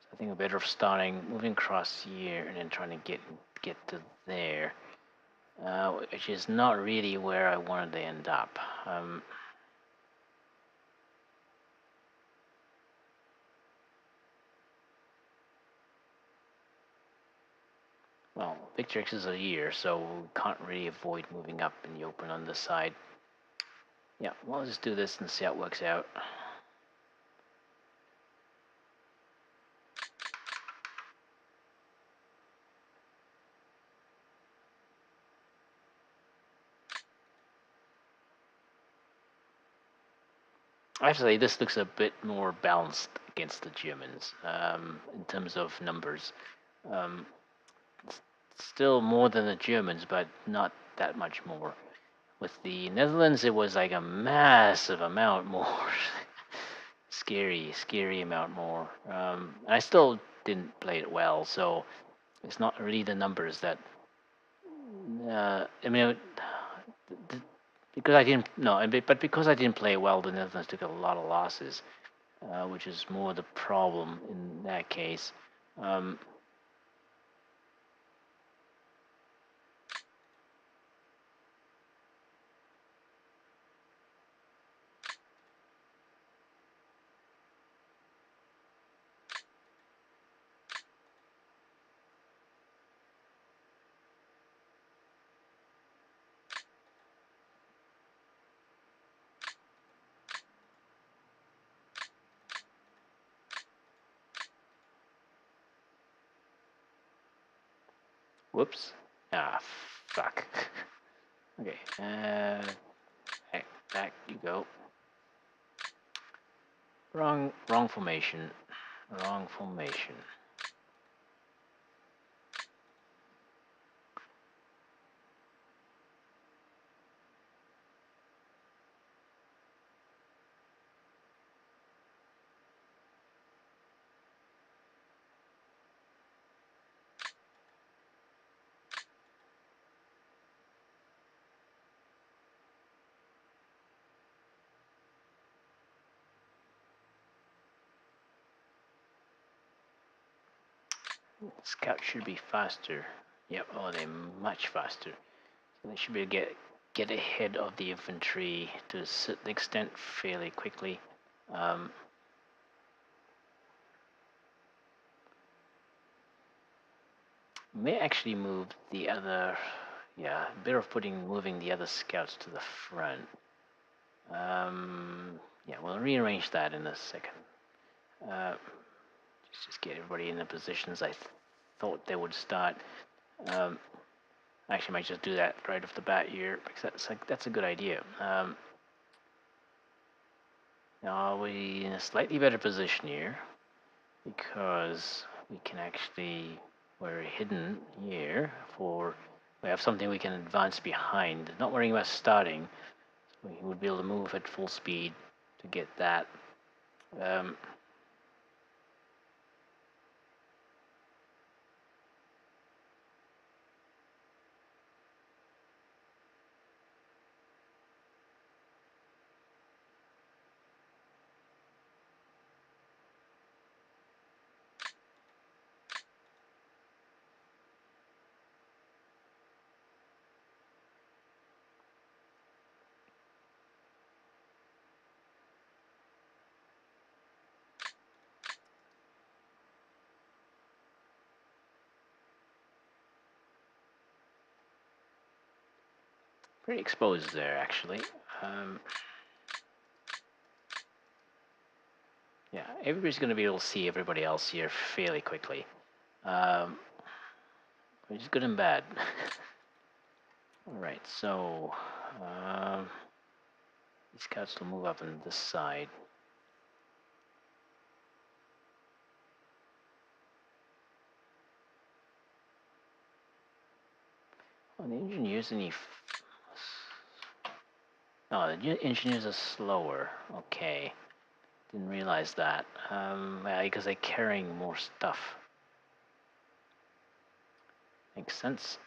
So I think we're better off starting, moving across here, and then trying to get to there, which is not really where I wanted to end up. Well, Victor X is a year, so we can't really avoid moving up in the open on this side. Yeah, well, let's just do this and see how it works out. Actually, this looks a bit more balanced against the Germans in terms of numbers. Um, Still more than the Germans, but not that much more. With the Netherlands, it was like a massive amount more. Scary amount more. I still didn't play it well, so it's not really the numbers that. I mean, because I didn't no, but because I didn't play well, the Netherlands took a lot of losses, which is more the problem in that case. Um, Whoops. Ah, fuck. Okay. Back you go. Wrong formation. Wrong formation. Scout should be faster. Yep. Oh, they're much faster. So they should be able to get ahead of the infantry to a certain extent fairly quickly. Um, May actually move the other. Yeah, better of moving the other scouts to the front. Yeah, we'll rearrange that in a second. Uh, just get everybody in the positions I thought they would start. Actually, might just do that right off the bat here because that's a good idea. Now we in a slightly better position here because we can actually we're hidden here for we have something we can advance behind. Not worrying about starting, we would be able to move at full speed to get that. Um, pretty exposed there, actually. Yeah, everybody's going to be able to see everybody else here fairly quickly. Which is good and bad. Alright, so these scouts will move up on this side. Oh, the engineers need. Oh, the engineers are slower. Okay. Didn't realize that. Yeah, because they're carrying more stuff. Makes sense.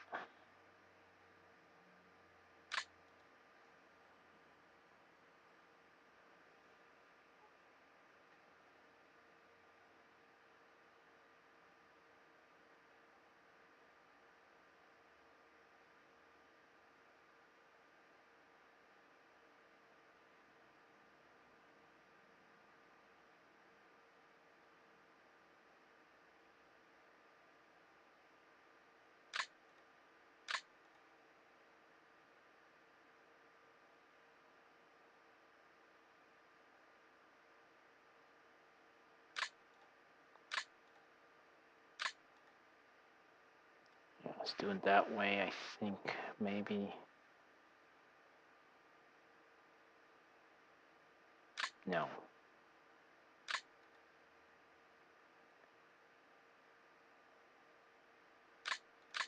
Yeah, let's do it that way, I think, maybe. No.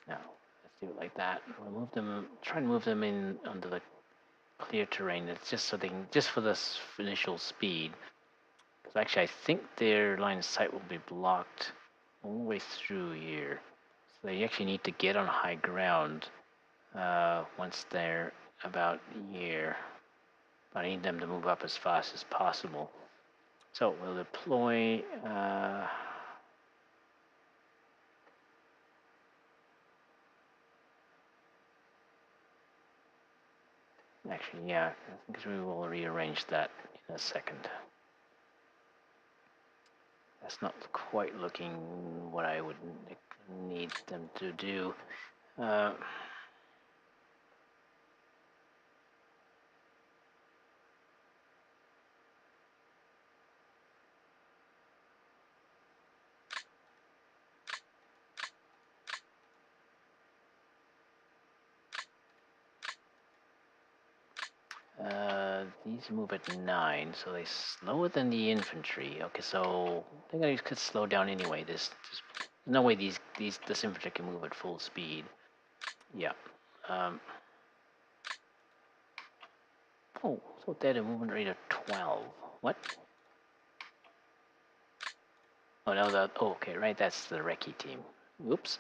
No. Let's do it like that. We'll move them, try and move them in onto the clear terrain. It's just so they can, just for this initial speed. Because actually, I think their line of sight will be blocked all the way through here. So they actually need to get on high ground once they're about here. But I need them to move up as fast as possible. So we'll deploy. Actually, yeah, I think we will rearrange that in a second. That's not quite looking what I would need them to do. These move at 9, so they slower than the infantry. Okay, so I think I could slow down anyway. There's no way this infantry can move at full speed. Yeah. Oh, so they had a movement rate of 12. What? Oh no, that. Oh, okay, right. That's the recce team. Oops.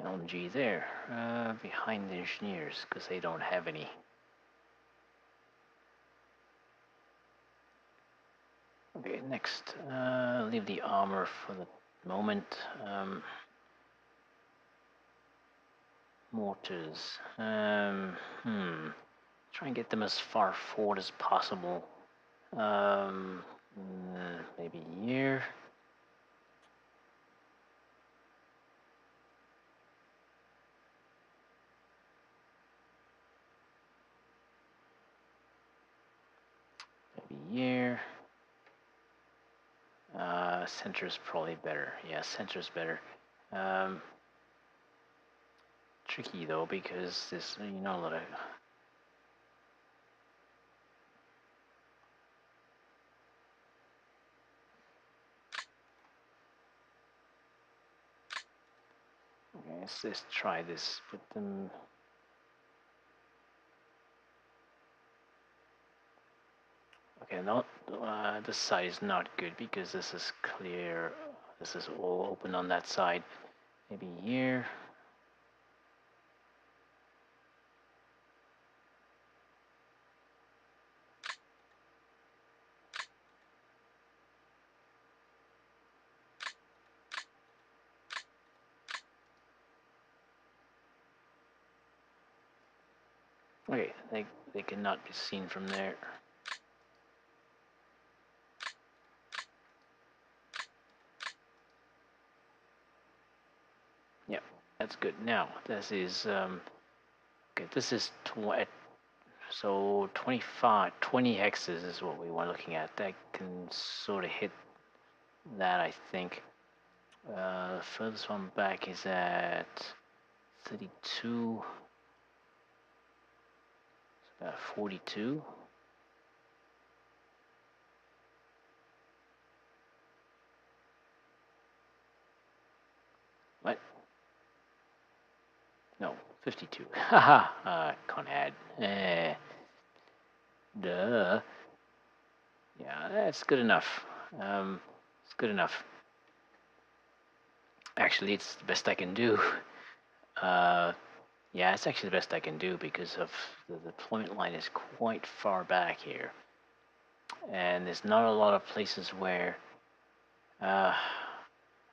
LMG there, behind the engineers, because they don't have any. Okay, next, leave the armor for the moment. Mortars. Try and get them as far forward as possible. Maybe a year. Maybe a year. Center is probably better. Yeah, center is better. Tricky though, because there's, you know, a lot of... Okay, let's try this. Put them... Okay, no, this side is not good because this is clear. This is all open on that side. Maybe here. Okay, they cannot be seen from there. Yep, that's good. Now, this is, okay, this is so 25, 20 hexes is what we want looking at. That can sort of hit that, I think. The furthest one back is at 32. It's about 42. What? No, 52. Haha, can't add. Duh. Yeah, that's good enough. It's good enough. Actually, it's the best I can do. Yeah, it's actually the best I can do because of the deployment line is quite far back here. And there's not a lot of places where, I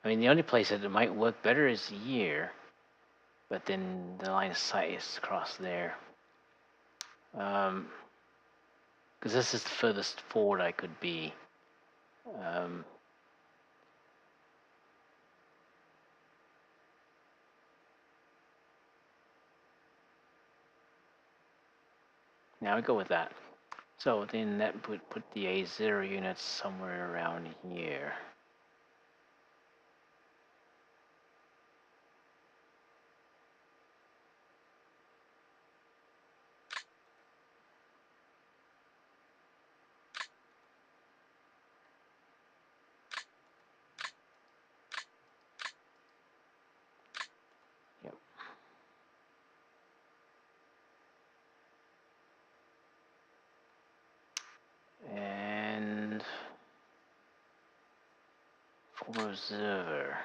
mean, the only place that it might work better is here, but then the line of sight is across there. Because this is the furthest forward I could be. Now we go with that. So then that would put the A0 units somewhere around here. Yep. And for observer,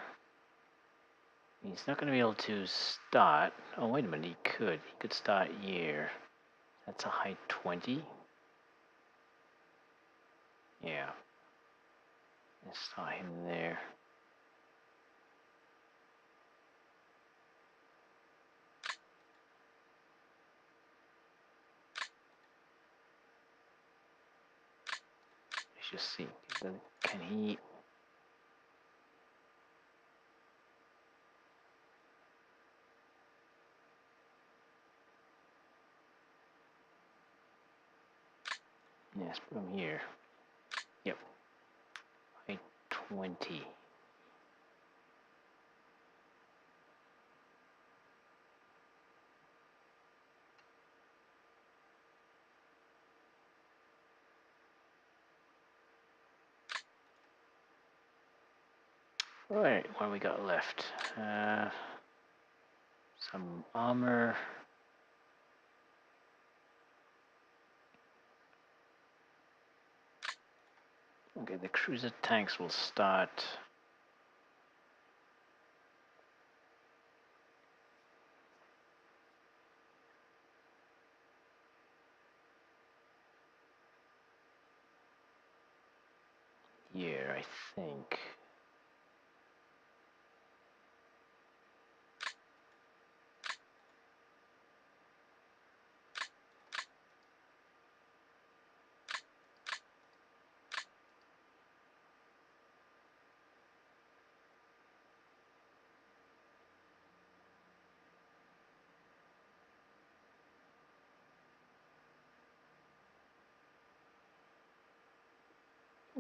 he's not going to be able to start. Oh, wait a minute, he could. He could start here. That's a height 20. Yeah. Let's start him there. Let's just see. Can he... Yes, put him here. Yep. Height 20. Alright, what do we got left? Some armor. Okay, the cruiser tanks will start. Here, I think.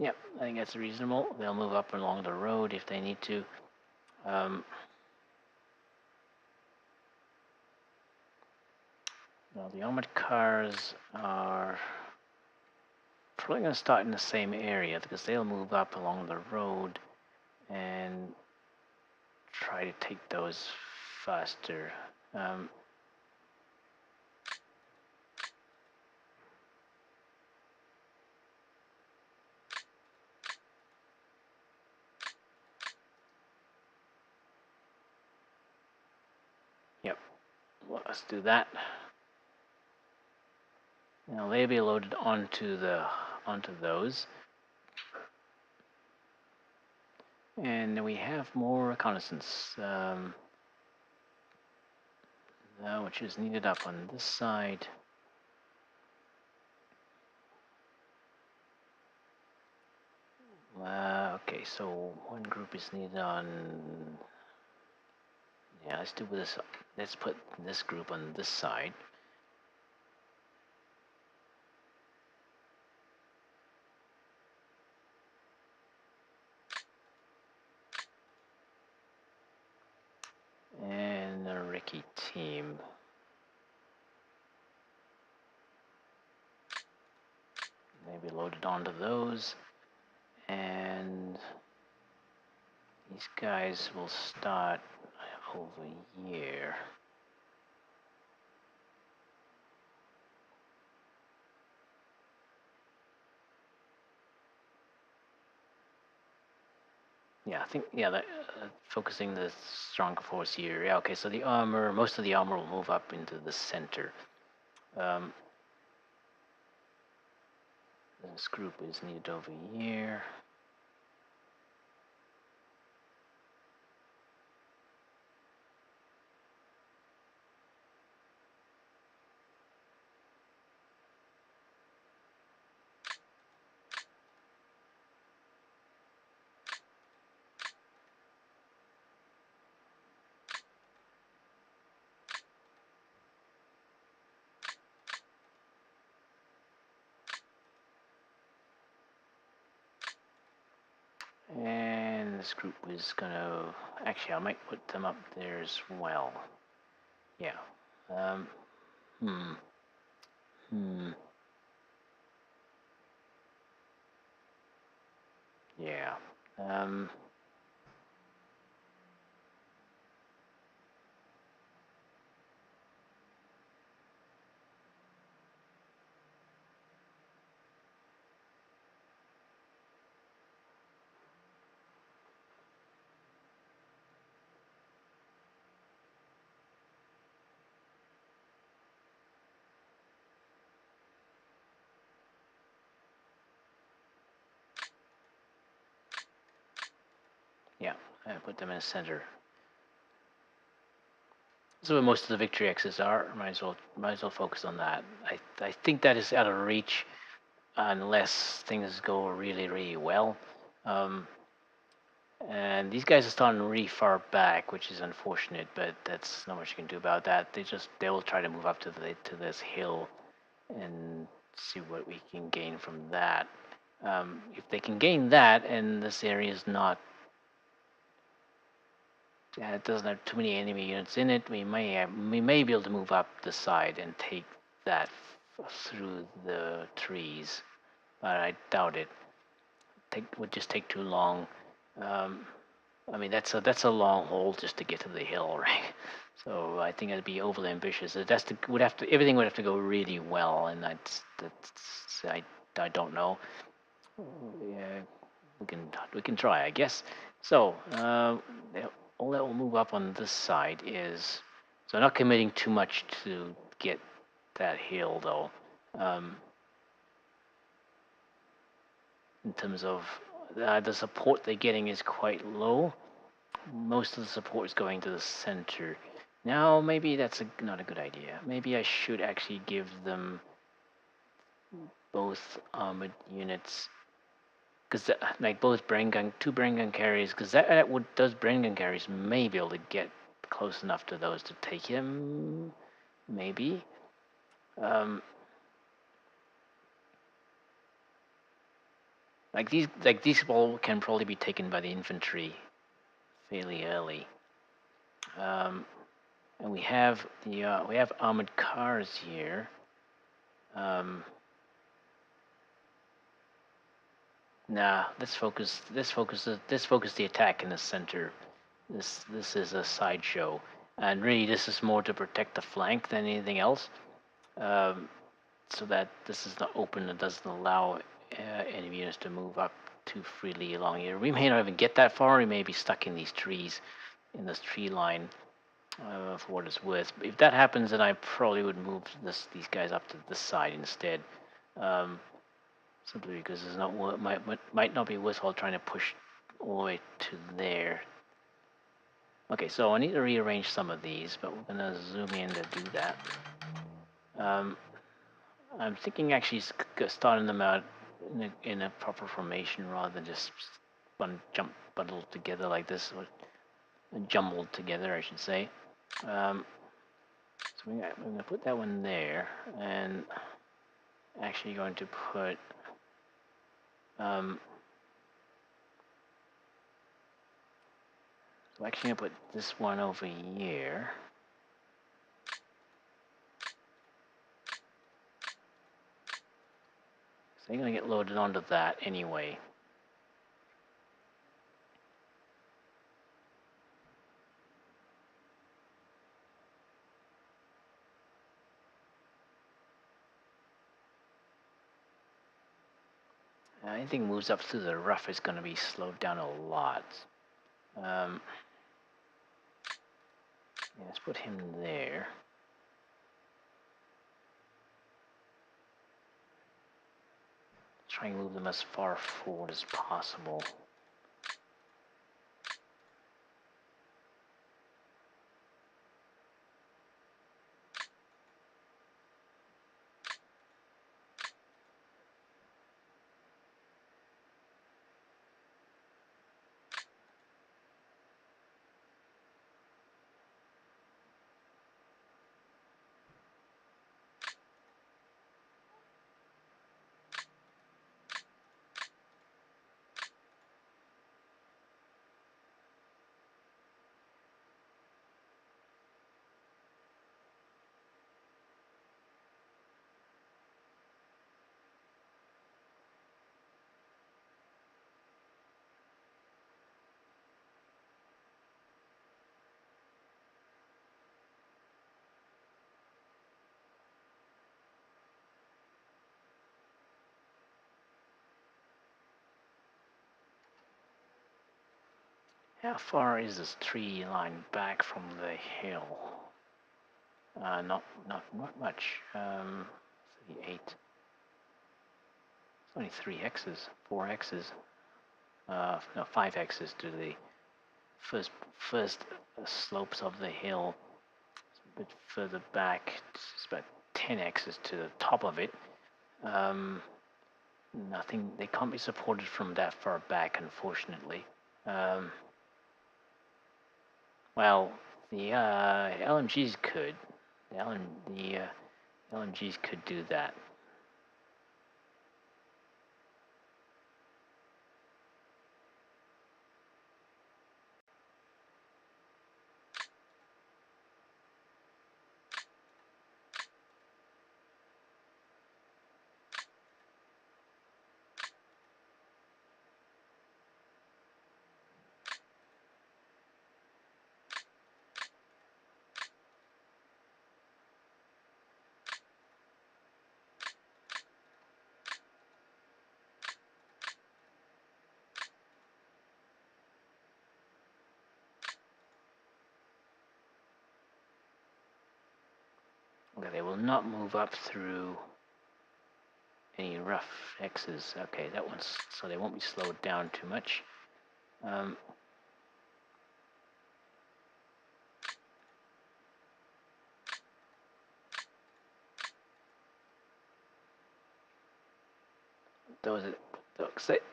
Yep, I think that's reasonable. They'll move up along the road if they need to. Um, Well, the armored cars are probably going to start in the same area because they'll move up along the road and try to take those faster. Yep, well, let's do that. Now they'll be loaded onto those. And we have more reconnaissance, which is needed up on this side. Okay, so one group is needed on. Yeah, let's do this. Let's put this group on this side. And the Ricky team. Maybe loaded onto those. And these guys will start over here. Yeah, I think, yeah, focusing the stronger force here. Yeah, okay, so the armor, most of the armor will move up into the center. This group is needed over here. And this group is gonna, actually I might put them up there as well. Yeah. Yeah. Yeah, I put them in the center. So where most of the victory X's are. Might as well focus on that. I think that is out of reach unless things go really well. And these guys are starting really far back, which is unfortunate, but that's not much you can do about that. They will try to move up to this hill and see what we can gain from that. If they can gain that, and this area is not, it doesn't have too many enemy units in it, we may be able to move up the side and take that through the trees, but I doubt it. Would just take too long. I mean, that's a long haul just to get to the hill, right? So I think it'd be overly ambitious. Everything would have to go really well, and I don't know. Yeah, we can try, I guess. So all that will move up on this side is, so not committing too much to get that hill though. In terms of the support they're getting is quite low. Most of the support is going to the center. Now, maybe that's not a good idea. Maybe I should actually give them both armored units, because like both two brain gun carriers, because those brain gun carriers may be able to get close enough to those to take him. Maybe. Um, Like these all can probably be taken by the infantry fairly early. And we have armored cars here. Nah, let's focus the attack in the center. This is a sideshow, and really this is more to protect the flank than anything else. So that this is not open and doesn't allow enemy units to move up too freely along here. We may not even get that far. We may be stuck in these trees, in this tree line, for what it's worth. If that happens, then I probably would move these guys up to this side instead. Simply because it's not might not be worthwhile trying to push all the way to there. Okay, so I need to rearrange some of these, but we're gonna zoom in to do that. I'm thinking actually starting them out in a proper formation rather than just bundled together like this, or jumbled together, I should say. So we're gonna put that one there, and actually going to put so actually I'm gonna put this one over here. So they're gonna get loaded onto that anyway. Anything moves up through the rough is going to be slowed down a lot. Yeah, let's put him there. Try and move them as far forward as possible. How far is this tree line back from the hill? Not much. 8. It's only 3 X's, 4 X's. No, 5 X's to the first slopes of the hill. It's a bit further back. It's about 10 X's to the top of it. Nothing. They can't be supported from that far back, unfortunately. Well, the LMGs could. The LMGs could do that. Okay, they will not move up through any rough X's. Okay, that one's so they won't be slowed down too much.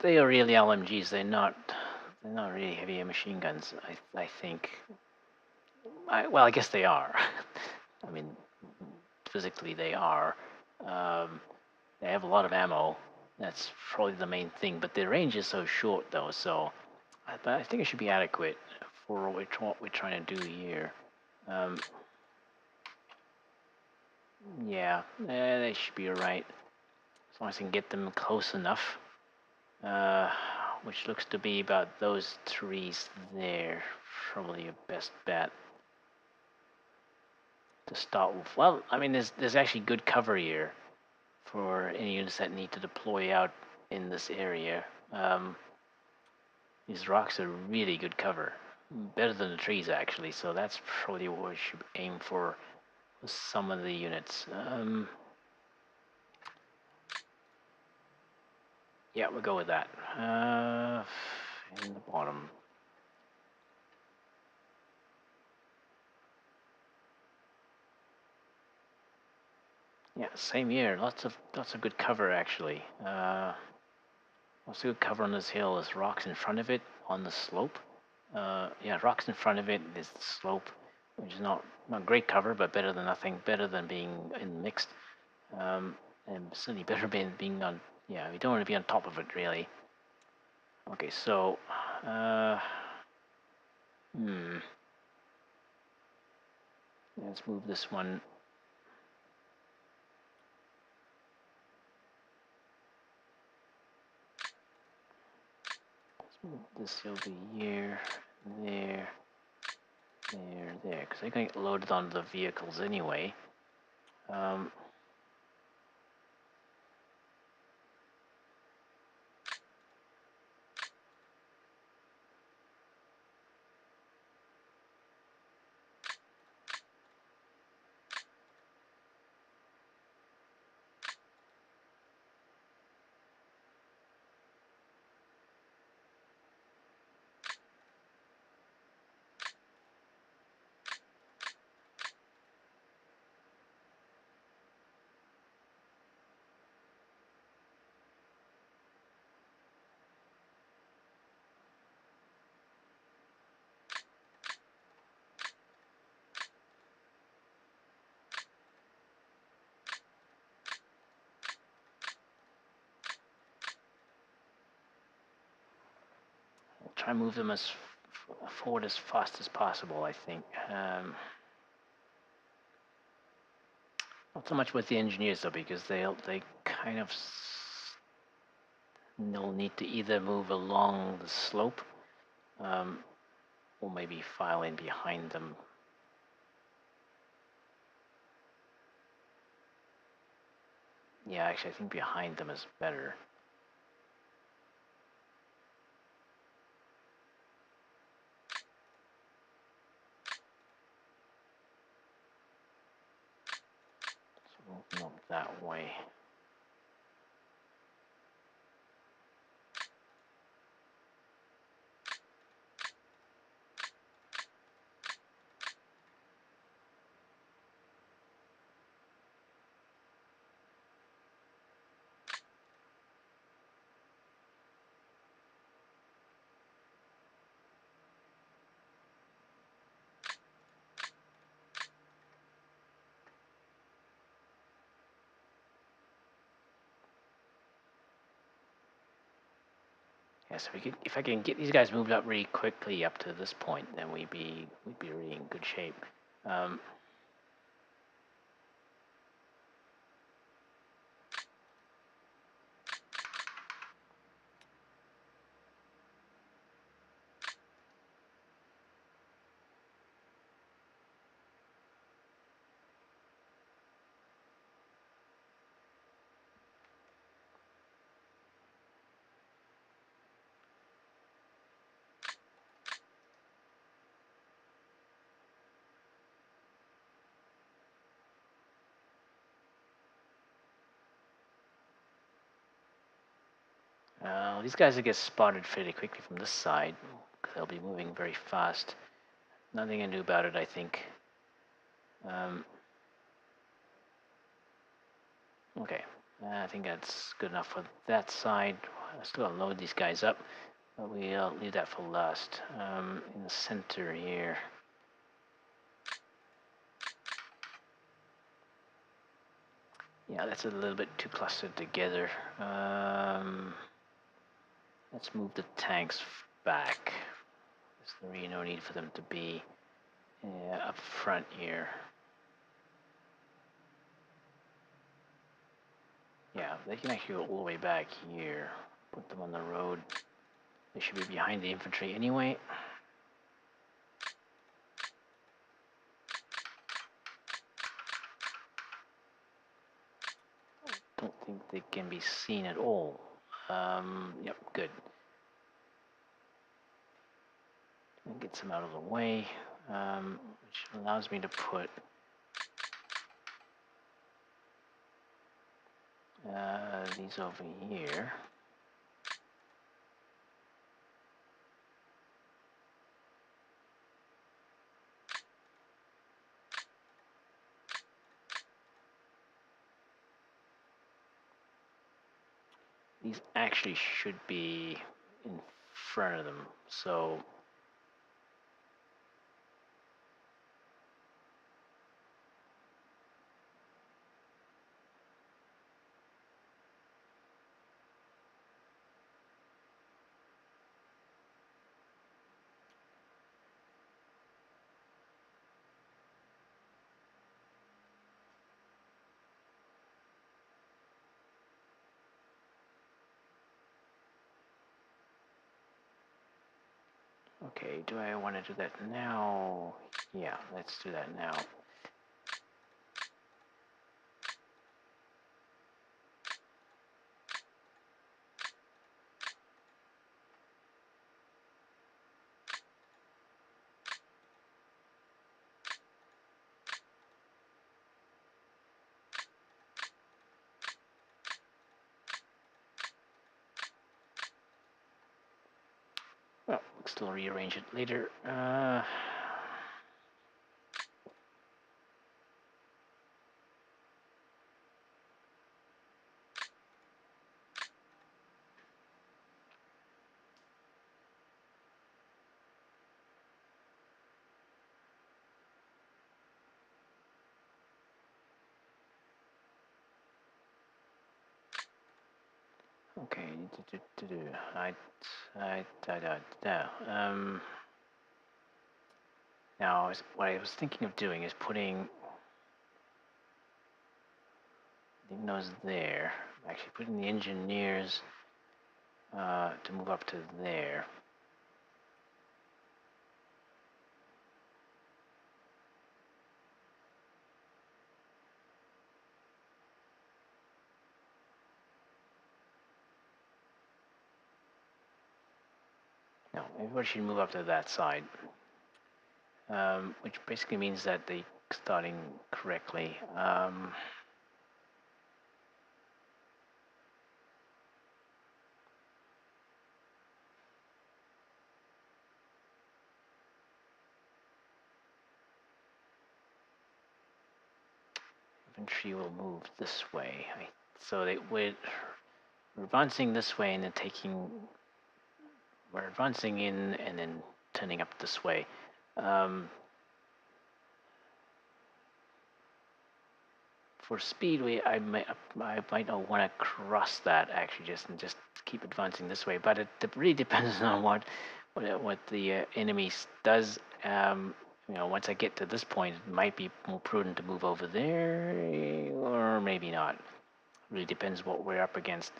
They are really LMGs. They're not really heavy machine guns. I think. Well, I guess they are. I mean, physically they are. They have a lot of ammo. That's probably the main thing. But the range is so short, though, so but I think it should be adequate for what we're trying to do here. Yeah, they should be alright. As long as I can get them close enough. Which looks to be about those trees there. Probably your best bet to start with. Well, I mean, there's actually good cover here for any units that need to deploy out in this area. These rocks are really good cover, better than the trees actually. So that's probably what we should aim for with some of the units. Yeah, we'll go with that. In the bottom. Yeah, same here. Lots of good cover actually. Lots of good cover on this hill. There's rocks in front of it on the slope. Yeah, rocks in front of it. There's the slope, which is not great cover, but better than nothing. Better than being in mixed, and certainly better being on. Yeah, we don't want to be on top of it really. Okay, so, let's move this one. Let's move this over here, there, there, because they're going to get loaded onto the vehicles anyway. We'll try and move them as forward as fast as possible, I think. Not so much with the engineers though, because they kind of they'll need to either move along the slope, or maybe file in behind them. Yeah, actually, I think behind them is better. So we'll move them up that way. Yeah, so if I can get these guys moved up really quickly up to this point, then we'd be really in good shape. These guys will get spotted fairly quickly from this side, because they'll be moving very fast. Nothing I can do about it, I think. Okay, I think that's good enough for that side. I still gotta load these guys up, but we'll leave that for last. In the center here. Yeah, that's a little bit too clustered together. Let's move the tanks back. There's really no need for them to be up front here. Yeah, they can actually go all the way back here. Put them on the road. They should be behind the infantry anyway. Don't think they can be seen at all. Yep, good. Get some out of the way, which allows me to put these over here. These actually should be in front of them, so okay, do I want to do that now? Yeah, let's do that now. Well, we'll still rearrange it later. Okay, now, what I was thinking of doing is putting those there. Actually, putting the engineers to move up to there. No, everybody should move up to that side, which basically means that they're starting correctly. Infantry will move this way. So we're advancing this way and then we're advancing in and then turning up this way. For speed, I might not want to cross that actually, just keep advancing this way. But it really depends on what the enemy does. Once I get to this point, it might be more prudent to move over there, or maybe not. Really depends what we're up against.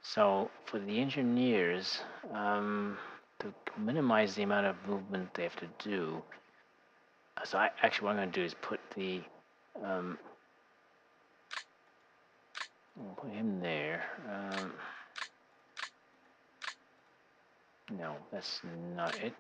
So for the engineers, to minimize the amount of movement they have to do, so actually what I'm going to do is put the I'll put him there. No, that's not it.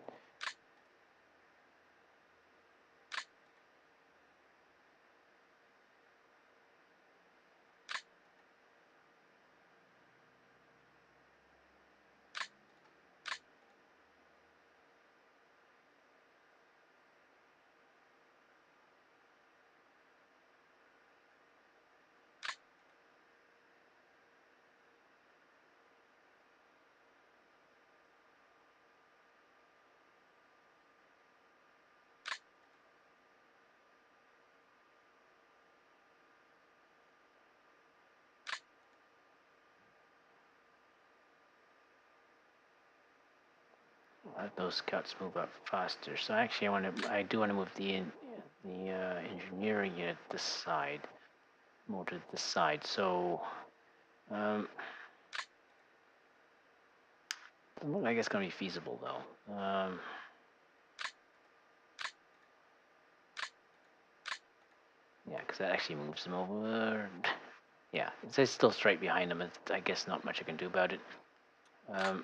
those scouts move up faster. So actually, I do want to move the engineering unit this side, more to this side. So doesn't look like it's going to be feasible though. Yeah, because that actually moves them over. Yeah, it's still straight behind them. I guess not much I can do about it. Put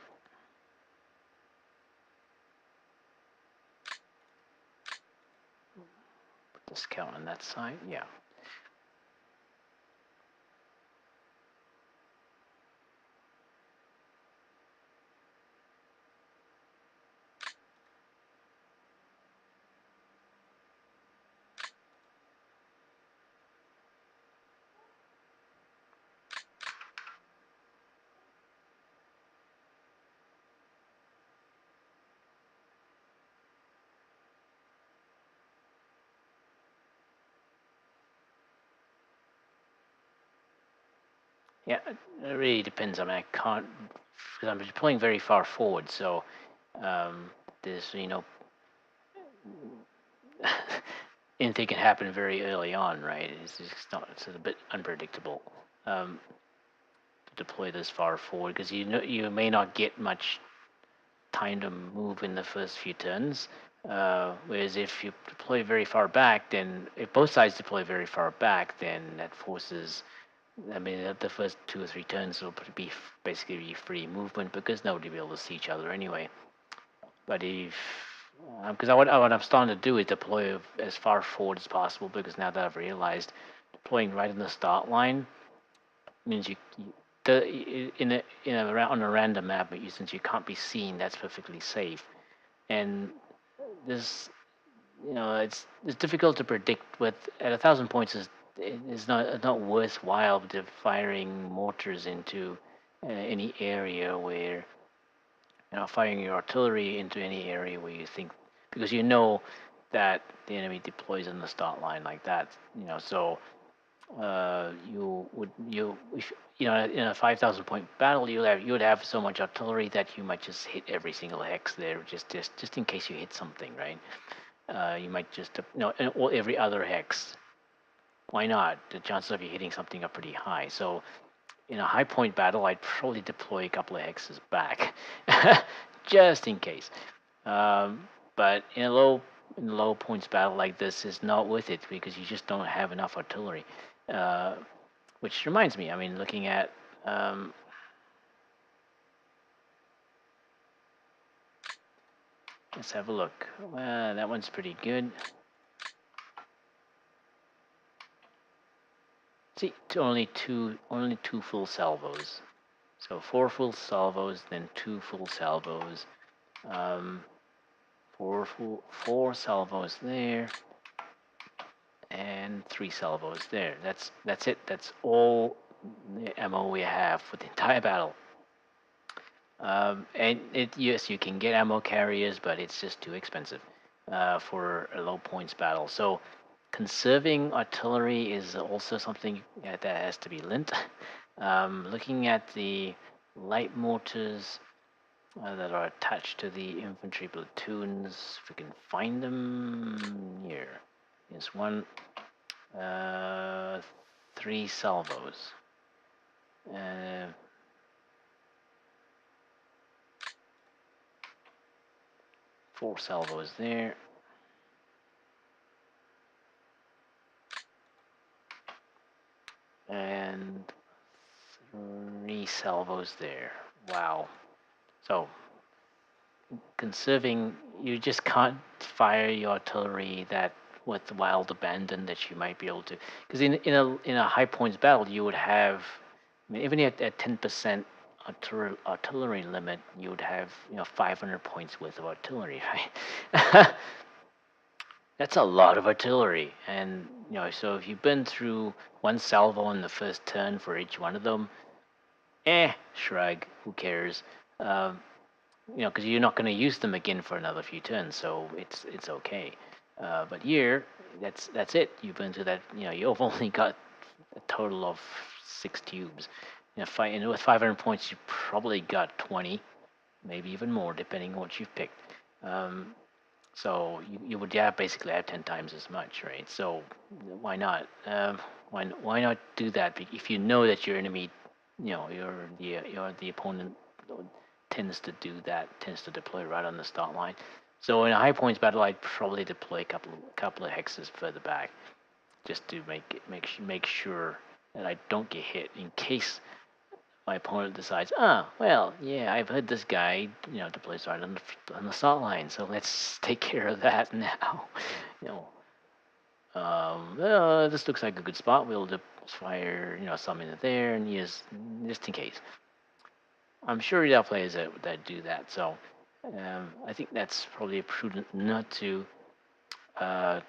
the scout on that side. Yeah. Yeah, it really depends. I mean, I can't, because I'm deploying very far forward, so there's, anything can happen very early on, right? It's just not, it's a bit unpredictable to deploy this far forward, because you may not get much time to move in the first few turns. Whereas if you deploy very far back, then if both sides deploy very far back, then that forces, I mean, the first 2 or 3 turns will be basically free movement because nobody will be able to see each other anyway. But if, because what I'm starting to do is deploy as far forward as possible, because now that I've realized deploying right in the start line means on a random map, since you can't be seen, that's perfectly safe. And this, it's difficult to predict. At 1,000 points, it's not worthwhile to firing mortars into any area where, firing your artillery into any area where you think, because that the enemy deploys in the start line like that. So in a 5,000 point battle, you would have so much artillery that you might just hit every single hex there, just in case you hit something, right? You might just, or every other hex. Why not? The chances of you hitting something are pretty high. So in a high point battle, I'd probably deploy a couple of hexes back, just in case. But in a low points battle like this, is not worth it because you just don't have enough artillery. Which reminds me, I mean, looking at let's have a look. That one's pretty good. See, only two full salvos. So 4 full salvos, then 2 full salvos. 4 salvos there, and 3 salvos there. That's it. That's all the ammo we have for the entire battle. And yes, you can get ammo carriers, but it's just too expensive for a low points battle. So conserving artillery is also something that has to be learnt. Looking at the light mortars that are attached to the infantry platoons, if we can find them here. There's one, 3 salvos. 4 salvos there. And 3 salvos there. Wow. So conserving, you just can't fire your artillery that with wild abandon that you might be able to, because in a high points battle you would have, I mean, even at 10% artillery limit, you would have 500 points worth of artillery, right? That's a lot of artillery, and so if you burn through 1 salvo in the first turn for each one of them, shrug, who cares? Because you're not going to use them again for another few turns, so it's okay. But here, that's it. You've been to that. You've only got a total of 6 tubes. And with 500 points, you probably got 20. maybe even more, depending on what you've picked. So you would basically have 10 times as much, right? So why not? Why not do that? If you know that your enemy, the opponent tends to do that, tends to deploy right on the start line. So in a high points battle, I'd probably deploy a couple of hexes further back, just to make sure that I don't get hit in case my opponent decides, well, yeah, I've heard this guy, deploys right on the salt line, so let's take care of that now. you know, this looks like a good spot. We'll just fire, some in there, and just in case. I'm sure there are players that do that. So I think that's probably prudent uh,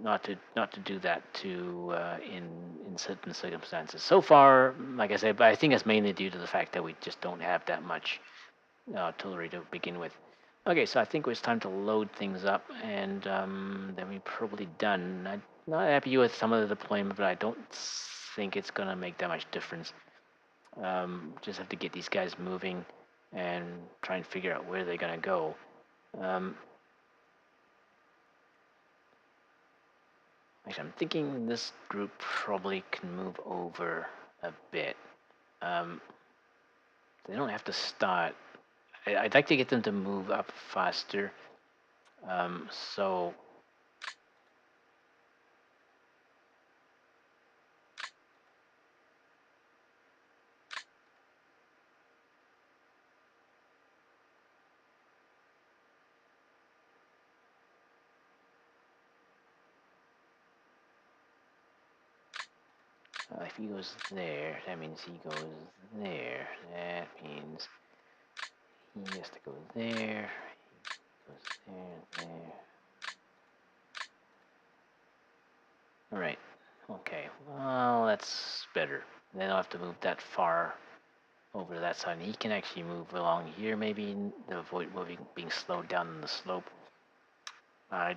not to do that in certain circumstances. So far, like I said, but I think it's mainly due to the fact that we just don't have that much artillery to begin with. Okay, so I think it's time to load things up, and then we're probably done. I'm not happy with some of the deployment, but I don't think it's gonna make that much difference. Just have to get these guys moving and try and figure out where they're gonna go. Actually, I'm thinking this group probably can move over a bit. They don't have to start. I'd like to get them to move up faster. So if he goes there, that means he goes there. That means he has to go there. He goes there. All right. Okay. Well, that's better. They don't have to move that far over to that side. He can actually move along here, maybe to avoid being slowed down on the slope. I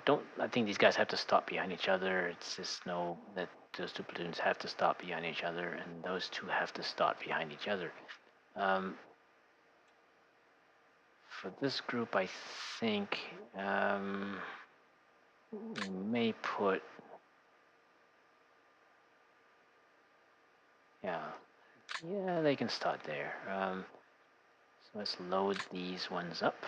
think these guys have to stop behind each other. It's just that those two platoons have to stop behind each other, and those two have to start behind each other. For this group, I think we may put, yeah, they can start there. So let's load these ones up.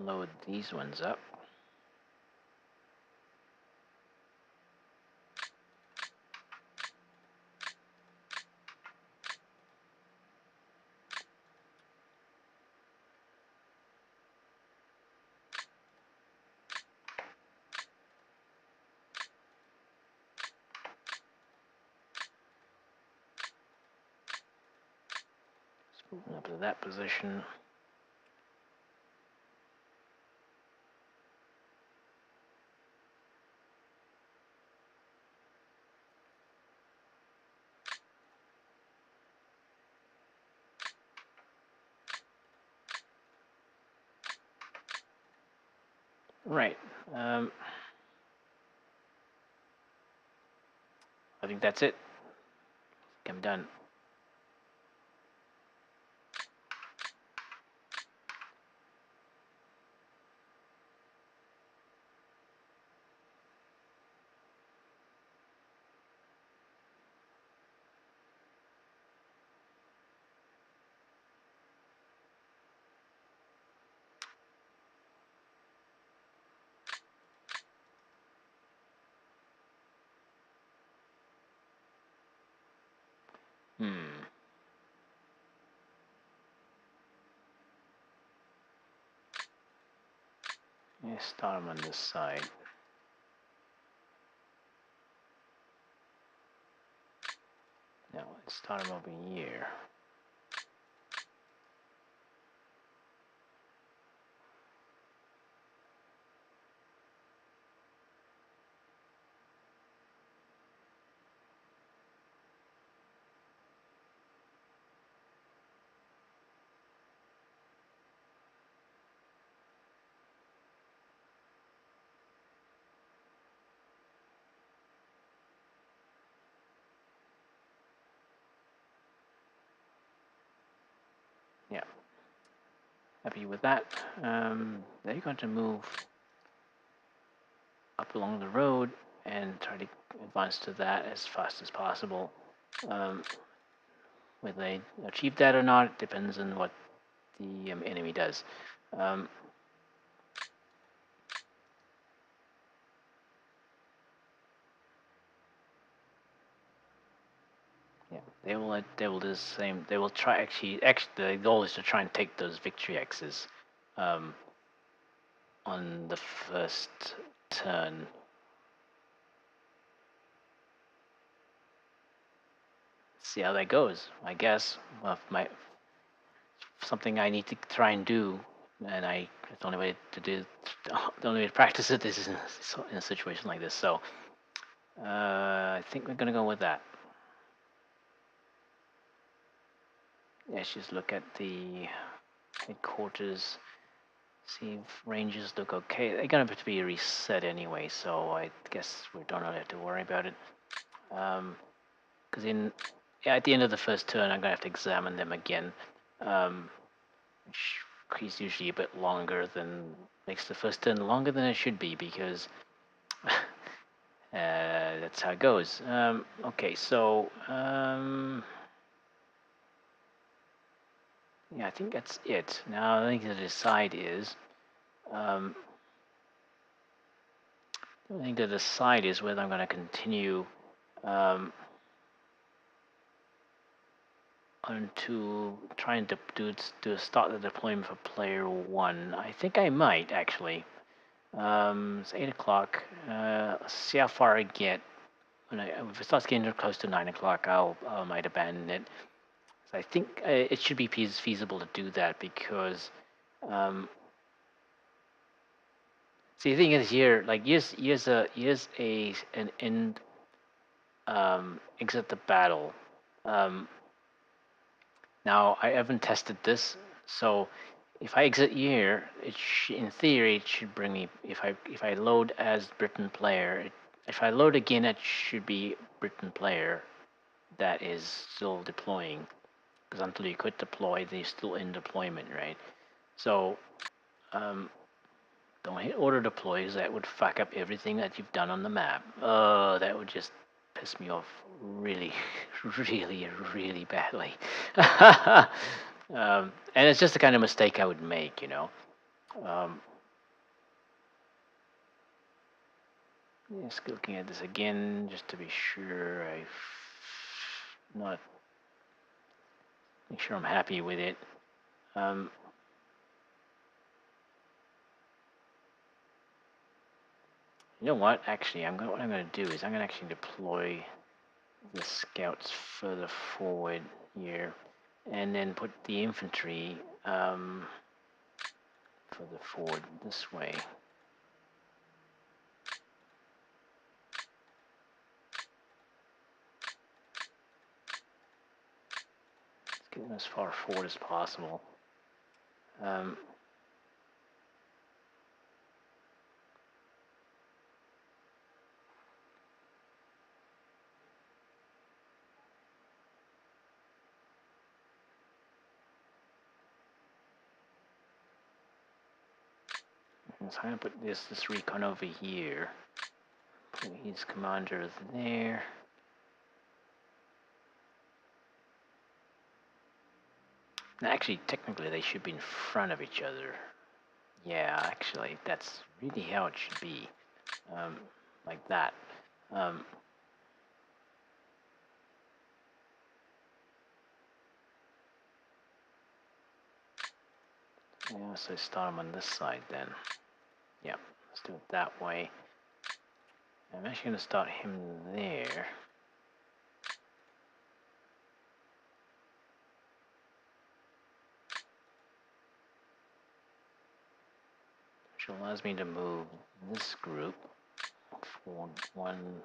Load these ones up. Let's move up to that position. Right. I think that's it. I'm done. Let's start them on this side. Now let's start them over here. happy with that. They're going to move up along the road and try to advance to that as fast as possible. Whether they achieve that or not depends on what the enemy does. Yeah, they will do the same. They will try actually the goal is to try and take those victory X's on the first turn. See how that goes. I guess something I need to try and do, and the only way to do the only way to practice it is in a situation like this. So I think we're gonna go with that. Let's just look at the headquarters, see if ranges look okay. They're gonna have to be reset anyway, so I guess we don't really have to worry about it. Because at the end of the first turn, I'm gonna have to examine them again, which is usually a bit longer than makes the first turn longer than it should be because that's how it goes. Okay, so yeah, I think that's it. Now I think to decide is I think to decide is whether I'm going to continue on to trying to start the deployment for player 1. I think I might actually. It's 8 o'clock. See how far I get. If it starts getting close to 9 o'clock, I might abandon it. So I think it should be feasible to do that because, see, the thing is here, like here's an end exit the battle. Now I haven't tested this, so if I exit here, in theory it should bring me. If I load as Britain player, if I load again, it should be Britain player that is still deploying. Because until you quit deploy, they're still in deployment, right? So don't hit auto deploy because that would fuck up everything that you've done on the map. That would just piss me off really, really, really badly. And it's just the kind of mistake I would make, you know. Just looking at this again, just to be sure make sure I'm happy with it. You know what? Actually, what I'm going to do is I'm going to actually deploy the scouts further forward here, and then put the infantry further forward this way. Let's get them as far forward as possible. So I'm going to put this recon over here. Put his commander there. Now, actually, technically, they should be in front of each other. Yeah, actually, that's really how it should be. Like that. Yeah, so start him on this side then. Yeah, let's do it that way. I'm actually going to start him there. Which allows me to move this group forward one.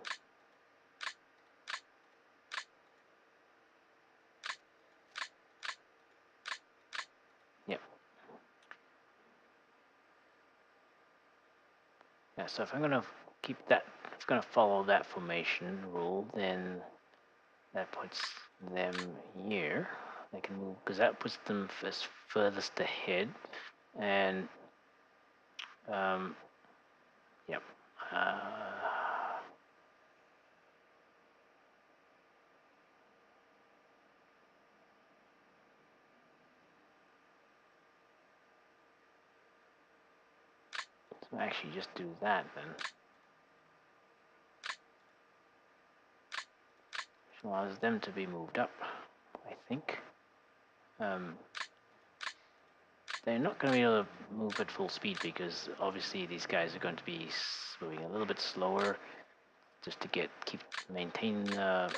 Yep. Yeah, so if I'm going to keep that, it's going to follow that formation rule, then that puts them here. They can move, because that puts them as furthest ahead. And yep. So actually just do that then. Which allows them to be moved up, I think. They're not going to be able to move at full speed because obviously these guys are going to be moving a little bit slower just to maintain a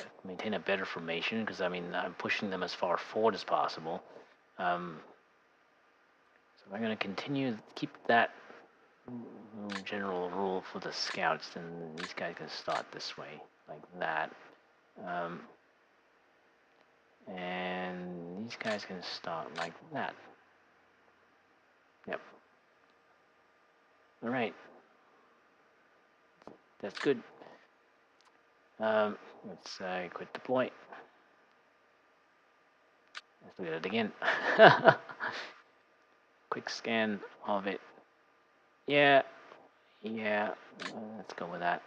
better formation, because I mean I'm pushing them as far forward as possible. So I'm going to keep that general rule for the scouts, then these guys can start this way, like that. And these guys can start like that. Yep. All right. That's good. Let's quit deploy. Let's look at it again. Quick scan of it. Yeah. Let's go with that.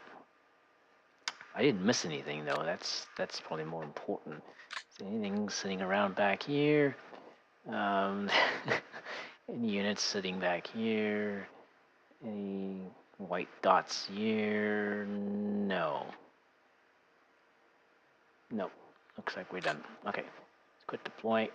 I didn't miss anything though. That's probably more important. Is anything sitting around back here? Any units sitting back here? Any white dots here? No. Nope. Looks like we're done. Okay. Let's quit deploy.